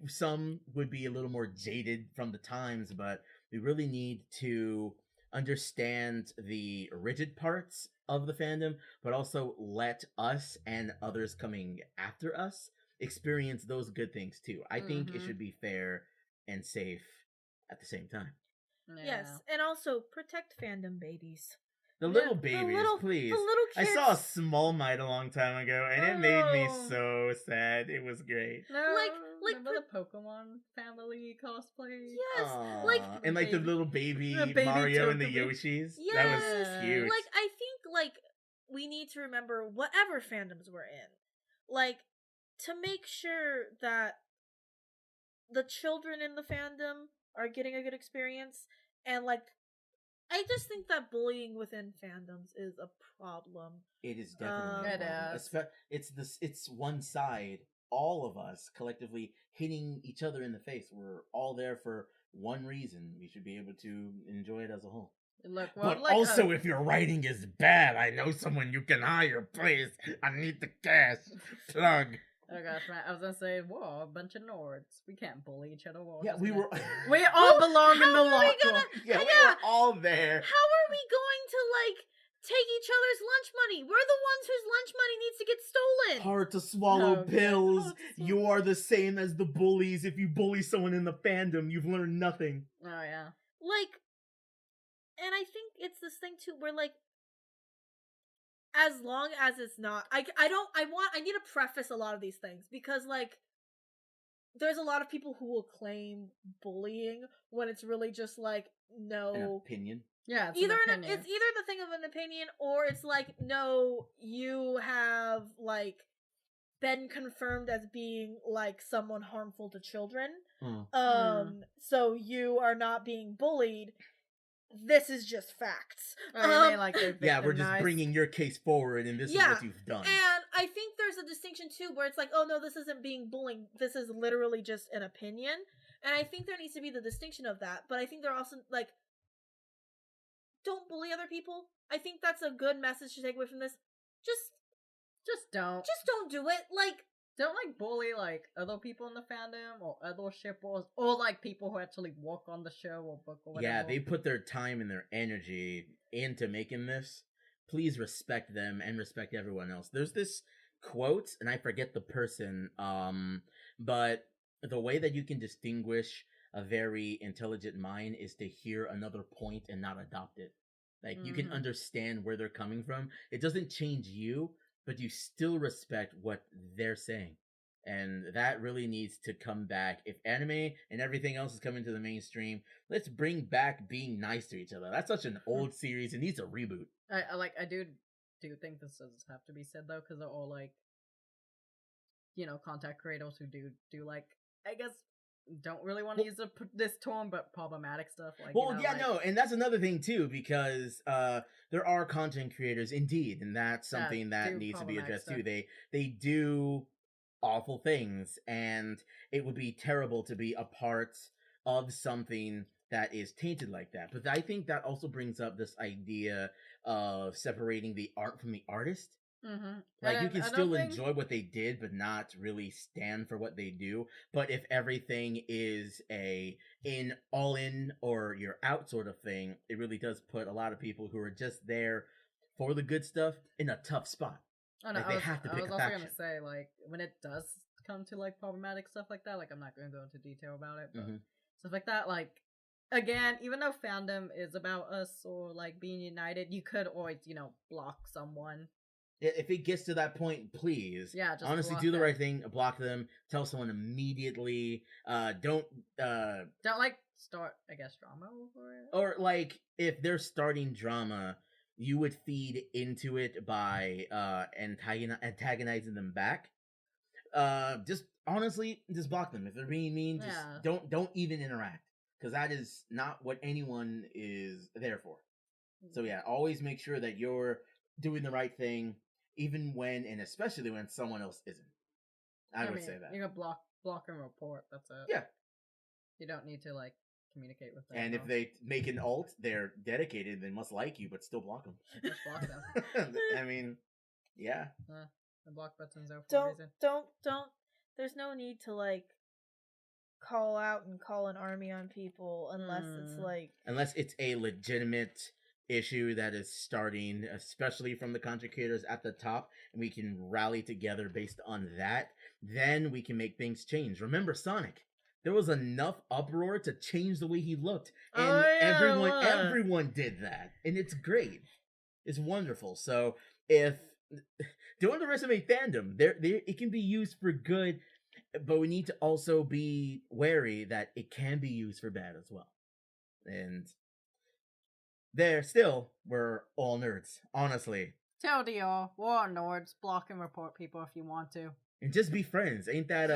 Speaker 2: some would be a little more jaded from the times, but we really need to understand the rigid parts of the fandom, but also let us and others coming after us experience those good things too. I think it
Speaker 3: Mhm.
Speaker 2: should be fair and safe at the same time.
Speaker 1: Yes, and also protect fandom babies.
Speaker 2: The little babies, please.
Speaker 1: The little
Speaker 2: I
Speaker 1: kids.
Speaker 2: saw a Small Mite a long time ago, and it made me
Speaker 3: Oh.
Speaker 2: so sad. It was great.
Speaker 3: No,
Speaker 1: Like,
Speaker 3: remember the Pokemon family cosplay?
Speaker 1: Yes,
Speaker 2: Aww. And like the
Speaker 3: baby-
Speaker 2: little baby,
Speaker 3: the baby
Speaker 2: Mario and the
Speaker 3: Togepi.
Speaker 2: Yoshis.
Speaker 1: Yes.
Speaker 2: That was cute.
Speaker 1: Like, I think, like, we need to remember whatever fandoms we're in, like, to make sure that the children in the fandom are getting a good experience, and, like, I just think that bullying within fandoms is a problem.
Speaker 2: It is definitely
Speaker 3: It
Speaker 2: a
Speaker 3: is.
Speaker 2: problem. It's one side, all of us collectively hitting each other in the face. We're all there for one reason. We should be able to enjoy it as a whole.
Speaker 3: Look, well,
Speaker 2: But
Speaker 3: like,
Speaker 2: also, if your writing is bad, I know someone you can hire. Please, I need the cash. Plug.
Speaker 3: oh gosh, man, I was gonna say, whoa, a bunch of Nords. We can't bully each other.
Speaker 2: Yeah, we were.
Speaker 3: We all belong in the
Speaker 1: How are we
Speaker 3: locker.
Speaker 1: gonna-
Speaker 2: Yeah, we
Speaker 1: Yeah.
Speaker 2: were all there.
Speaker 1: How are we going to, like, take each other's lunch money? We're the ones whose lunch money needs to get stolen.
Speaker 2: Hard to swallow
Speaker 3: Oh, God.
Speaker 2: pills.
Speaker 3: Hard to swallow-
Speaker 2: You are the same as the bullies. If you bully someone in the fandom, you've learned nothing.
Speaker 3: Oh yeah.
Speaker 1: Like, and I think it's this thing too where, like, as long as it's not, I need to preface a lot of these things because, like, there's a lot of people who will claim bullying when it's really just like,
Speaker 2: An
Speaker 1: no,
Speaker 2: opinion.
Speaker 3: Yeah, it's
Speaker 1: either
Speaker 3: an
Speaker 1: it's
Speaker 3: opinion.
Speaker 1: either the thing of an opinion or it's like, no, you have, like, been confirmed as being, like, someone harmful to children. So you are not being bullied. This is just facts.
Speaker 3: Oh, you mean, like, they're
Speaker 2: Yeah, we're just
Speaker 3: victimized?
Speaker 2: bringing your case forward, and this is
Speaker 1: Yeah,
Speaker 2: what you've done.
Speaker 1: And I think there's a distinction too where it's like, oh no, this isn't being bullying. This is literally just an opinion. And I think there needs to be the distinction of that. But I think there also, like, don't bully other people. I think that's a good message to take away from this.
Speaker 3: Just don't.
Speaker 1: Just don't do it. Like,
Speaker 3: Don't, like, bully, like, other people in the fandom or other shippers or, like, people who actually work on the show or book or whatever.
Speaker 2: Yeah, they put their time and their energy into making this. Please respect them and respect everyone else. There's this quote, and I forget the person, but the way that you can distinguish a very intelligent mind is to hear another point and not adopt it. Like, you can
Speaker 3: Mhm.
Speaker 2: understand where they're coming from. It doesn't change you, but you still respect what they're saying. And that really needs to come back. If anime and everything else is coming to the mainstream, let's bring back being nice to each other. That's such an old series. It needs a reboot.
Speaker 3: I do think this does have to be said though, because they're all like, you know, content creators who do like, I guess, don't really want to use this term, but problematic stuff. Like,
Speaker 2: Well,
Speaker 3: you know,
Speaker 2: yeah,
Speaker 3: like,
Speaker 2: no, and that's another thing too, because there are content creators indeed, and that's something that
Speaker 3: do
Speaker 2: needs to be
Speaker 3: problematic
Speaker 2: addressed too.
Speaker 3: stuff.
Speaker 2: They do awful things, and it would be terrible to be a part of something that is tainted like that. But I think that also brings up this idea of separating the art from the artist.
Speaker 3: Mhm.
Speaker 2: Like, you
Speaker 3: And
Speaker 2: can
Speaker 3: I
Speaker 2: still
Speaker 3: don't think-
Speaker 2: enjoy what they did, but not really stand for what they do. But if everything is in all in or you're out sort of thing, it really does put a lot of people who are just there for the good stuff in a tough spot.
Speaker 3: Oh, no,
Speaker 2: Like, they have to
Speaker 3: I
Speaker 2: pick
Speaker 3: was
Speaker 2: a
Speaker 3: also
Speaker 2: faction.
Speaker 3: gonna say, like, when it does come to like problematic stuff like that, like, I'm not gonna go into detail about it, but
Speaker 2: Mhm.
Speaker 3: stuff like that, like, again, even though fandom is about us or like being united, you could always, you know, block someone.
Speaker 2: If it gets to that point, please,
Speaker 3: Yeah, just
Speaker 2: honestly,
Speaker 3: block
Speaker 2: do the
Speaker 3: them.
Speaker 2: right thing. Block them. Tell someone immediately. Don't
Speaker 3: Don't like start, I guess, drama over it.
Speaker 2: or like if they're starting drama, you would feed into it by antagonizing them back. Just honestly, just block them. If they're being mean, just
Speaker 3: Yeah.
Speaker 2: don't even interact, because that is not what anyone is there for. So yeah, always make sure that you're doing the right thing, even when and especially when someone else isn't. I would
Speaker 3: mean,
Speaker 2: say that.
Speaker 3: you can block and report. That's it.
Speaker 2: Yeah.
Speaker 3: You don't need to like communicate with them.
Speaker 2: And if
Speaker 3: no.
Speaker 2: they make an alt, they're dedicated. They must like you, but still block them.
Speaker 3: Just block them.
Speaker 2: I mean, yeah.
Speaker 3: The block button's there for a reason.
Speaker 1: don't. There's no need to, like, call out and call an army on people unless it's like,
Speaker 2: Unless it's a legitimate issue that is starting, especially from the content creators at the top, and we can rally together based on that, then we can make things change. Remember Sonic? There was enough uproar to change the way he looked, and everyone did that, and it's great. It's wonderful. So if don't underestimate fandom, there it can be used for good, but we need to also be wary that it can be used for bad as well. And we're all nerds, honestly.
Speaker 3: Tell y'all, we're all nerds. Block and report people if you want to.
Speaker 2: And just be friends. Ain't that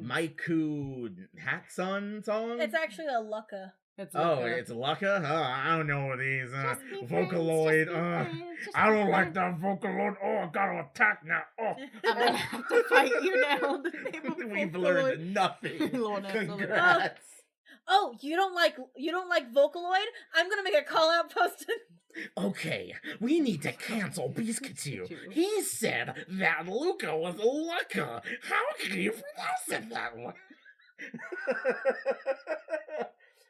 Speaker 2: Maiku Hatsun song?
Speaker 1: It's actually a Lucca.
Speaker 2: It's Lucca? Oh, I don't know these Vocaloid. I don't like that Vocaloid. Oh, I gotta attack now. Oh,
Speaker 3: I'm gonna have to fight you now.
Speaker 2: We've learned nothing. Congrats.
Speaker 1: Oh, you don't like Vocaloid? I'm gonna make a call out post.
Speaker 2: Okay, we need to cancel Biscuitsu. He said that Luca was Lucca. How can you pronounce it that way?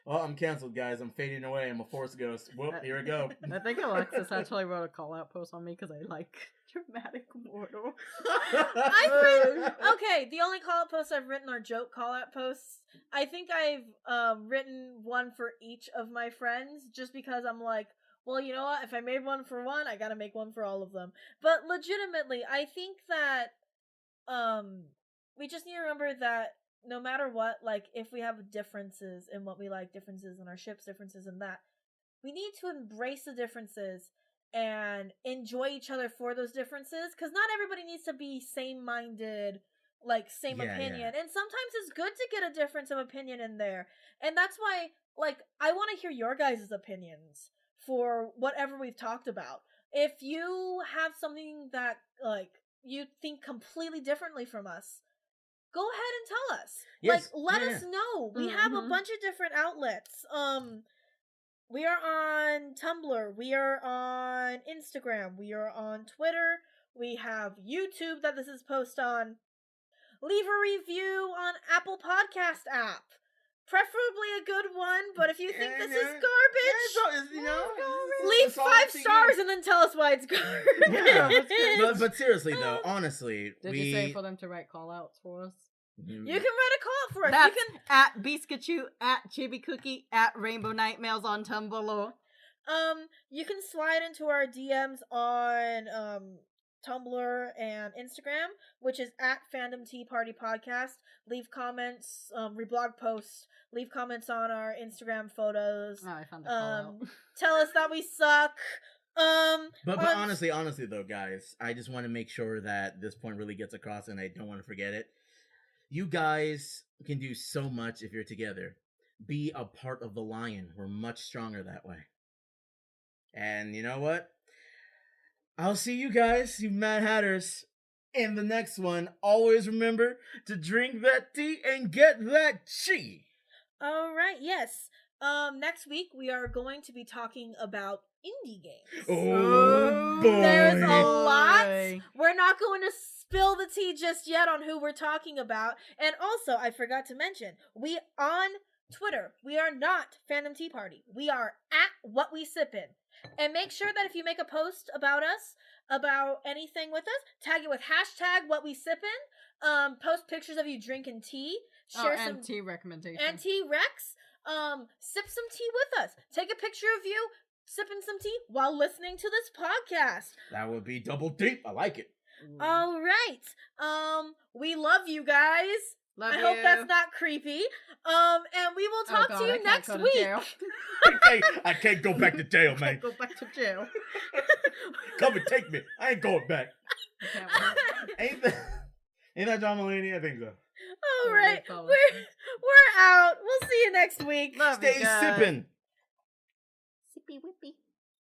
Speaker 2: Well, I'm canceled, guys. I'm fading away. I'm a force ghost. Whoop, here we go.
Speaker 3: I think Alexis actually wrote a call-out post on me because I like dramatic mortal.
Speaker 1: Okay, the only call-out posts I've written are joke call-out posts. I think I've written one for each of my friends just because I'm like, well, you know what? If I made one for one, I gotta make one for all of them. But legitimately, I think that we just need to remember that no matter what, like, if we have differences in what we like, differences in our ships, differences in that, we need to embrace the differences and enjoy each other for those differences, because not everybody needs to be same-minded, like, same opinion. And sometimes it's good to get a difference of opinion in there. And that's why, like, I want to hear your guys' opinions for whatever we've talked about. If you have something that, like, you think completely differently from us, go ahead and tell us. Yes. Like, let us know. We have a bunch of different outlets. We are on Tumblr. We are on Instagram. We are on Twitter. We have YouTube that this is posted on. Leave a review on Apple Podcast app. Preferably a good one, but if you think this is garbage, leave 5 stars and then tell us why it's garbage.
Speaker 2: But seriously though, honestly,
Speaker 3: did you say for them to write call-outs for us?
Speaker 1: You can write a call for us.
Speaker 3: That's you can at Biscuitsu, at Chibi Cookie, at Rainbow Nightmares on Tumblr.
Speaker 1: You can slide into our DMs on Tumblr and Instagram, which is at Fandom Tea Party Podcast. Leave comments, reblog posts, leave comments on our Instagram photos.
Speaker 3: Oh, I found the call-out.
Speaker 1: Tell us that we suck.
Speaker 2: But honestly though, guys, I just want to make sure that this point really gets across, and I don't want to forget it. You guys can do so much if you're together. Be a part of the lion. We're much stronger that way. And you know what? I'll see you guys, you Mad Hatters, in the next one. Always remember to drink that tea and get that chi.
Speaker 1: All right, yes. Next week we are going to be talking about indie games.
Speaker 2: Oh boy.
Speaker 1: There's a lot. We're not going to spill the tea just yet on who we're talking about. And also, I forgot to mention, we on Twitter, we are not Fandom Tea Party. We are at What We Sip In. And make sure that if you make a post about us, about anything with us, tag it with hashtag What We Sip In. Post pictures of you drinking tea. Share some
Speaker 3: tea recommendations.
Speaker 1: And tea recs. Sip some tea with us. Take a picture of you sipping some tea while listening to this podcast.
Speaker 2: That would be double deep. I like it.
Speaker 1: All right. We love you guys. I hope that's not creepy. And we will talk to you next week.
Speaker 2: I can't go back to jail, man.
Speaker 3: I can't go back to jail.
Speaker 2: Come and take me. I ain't going back. Ain't that John Mulaney? I think so.
Speaker 1: All right. We're out. We'll see you next week.
Speaker 2: Stay sipping.
Speaker 3: Sippy whippy.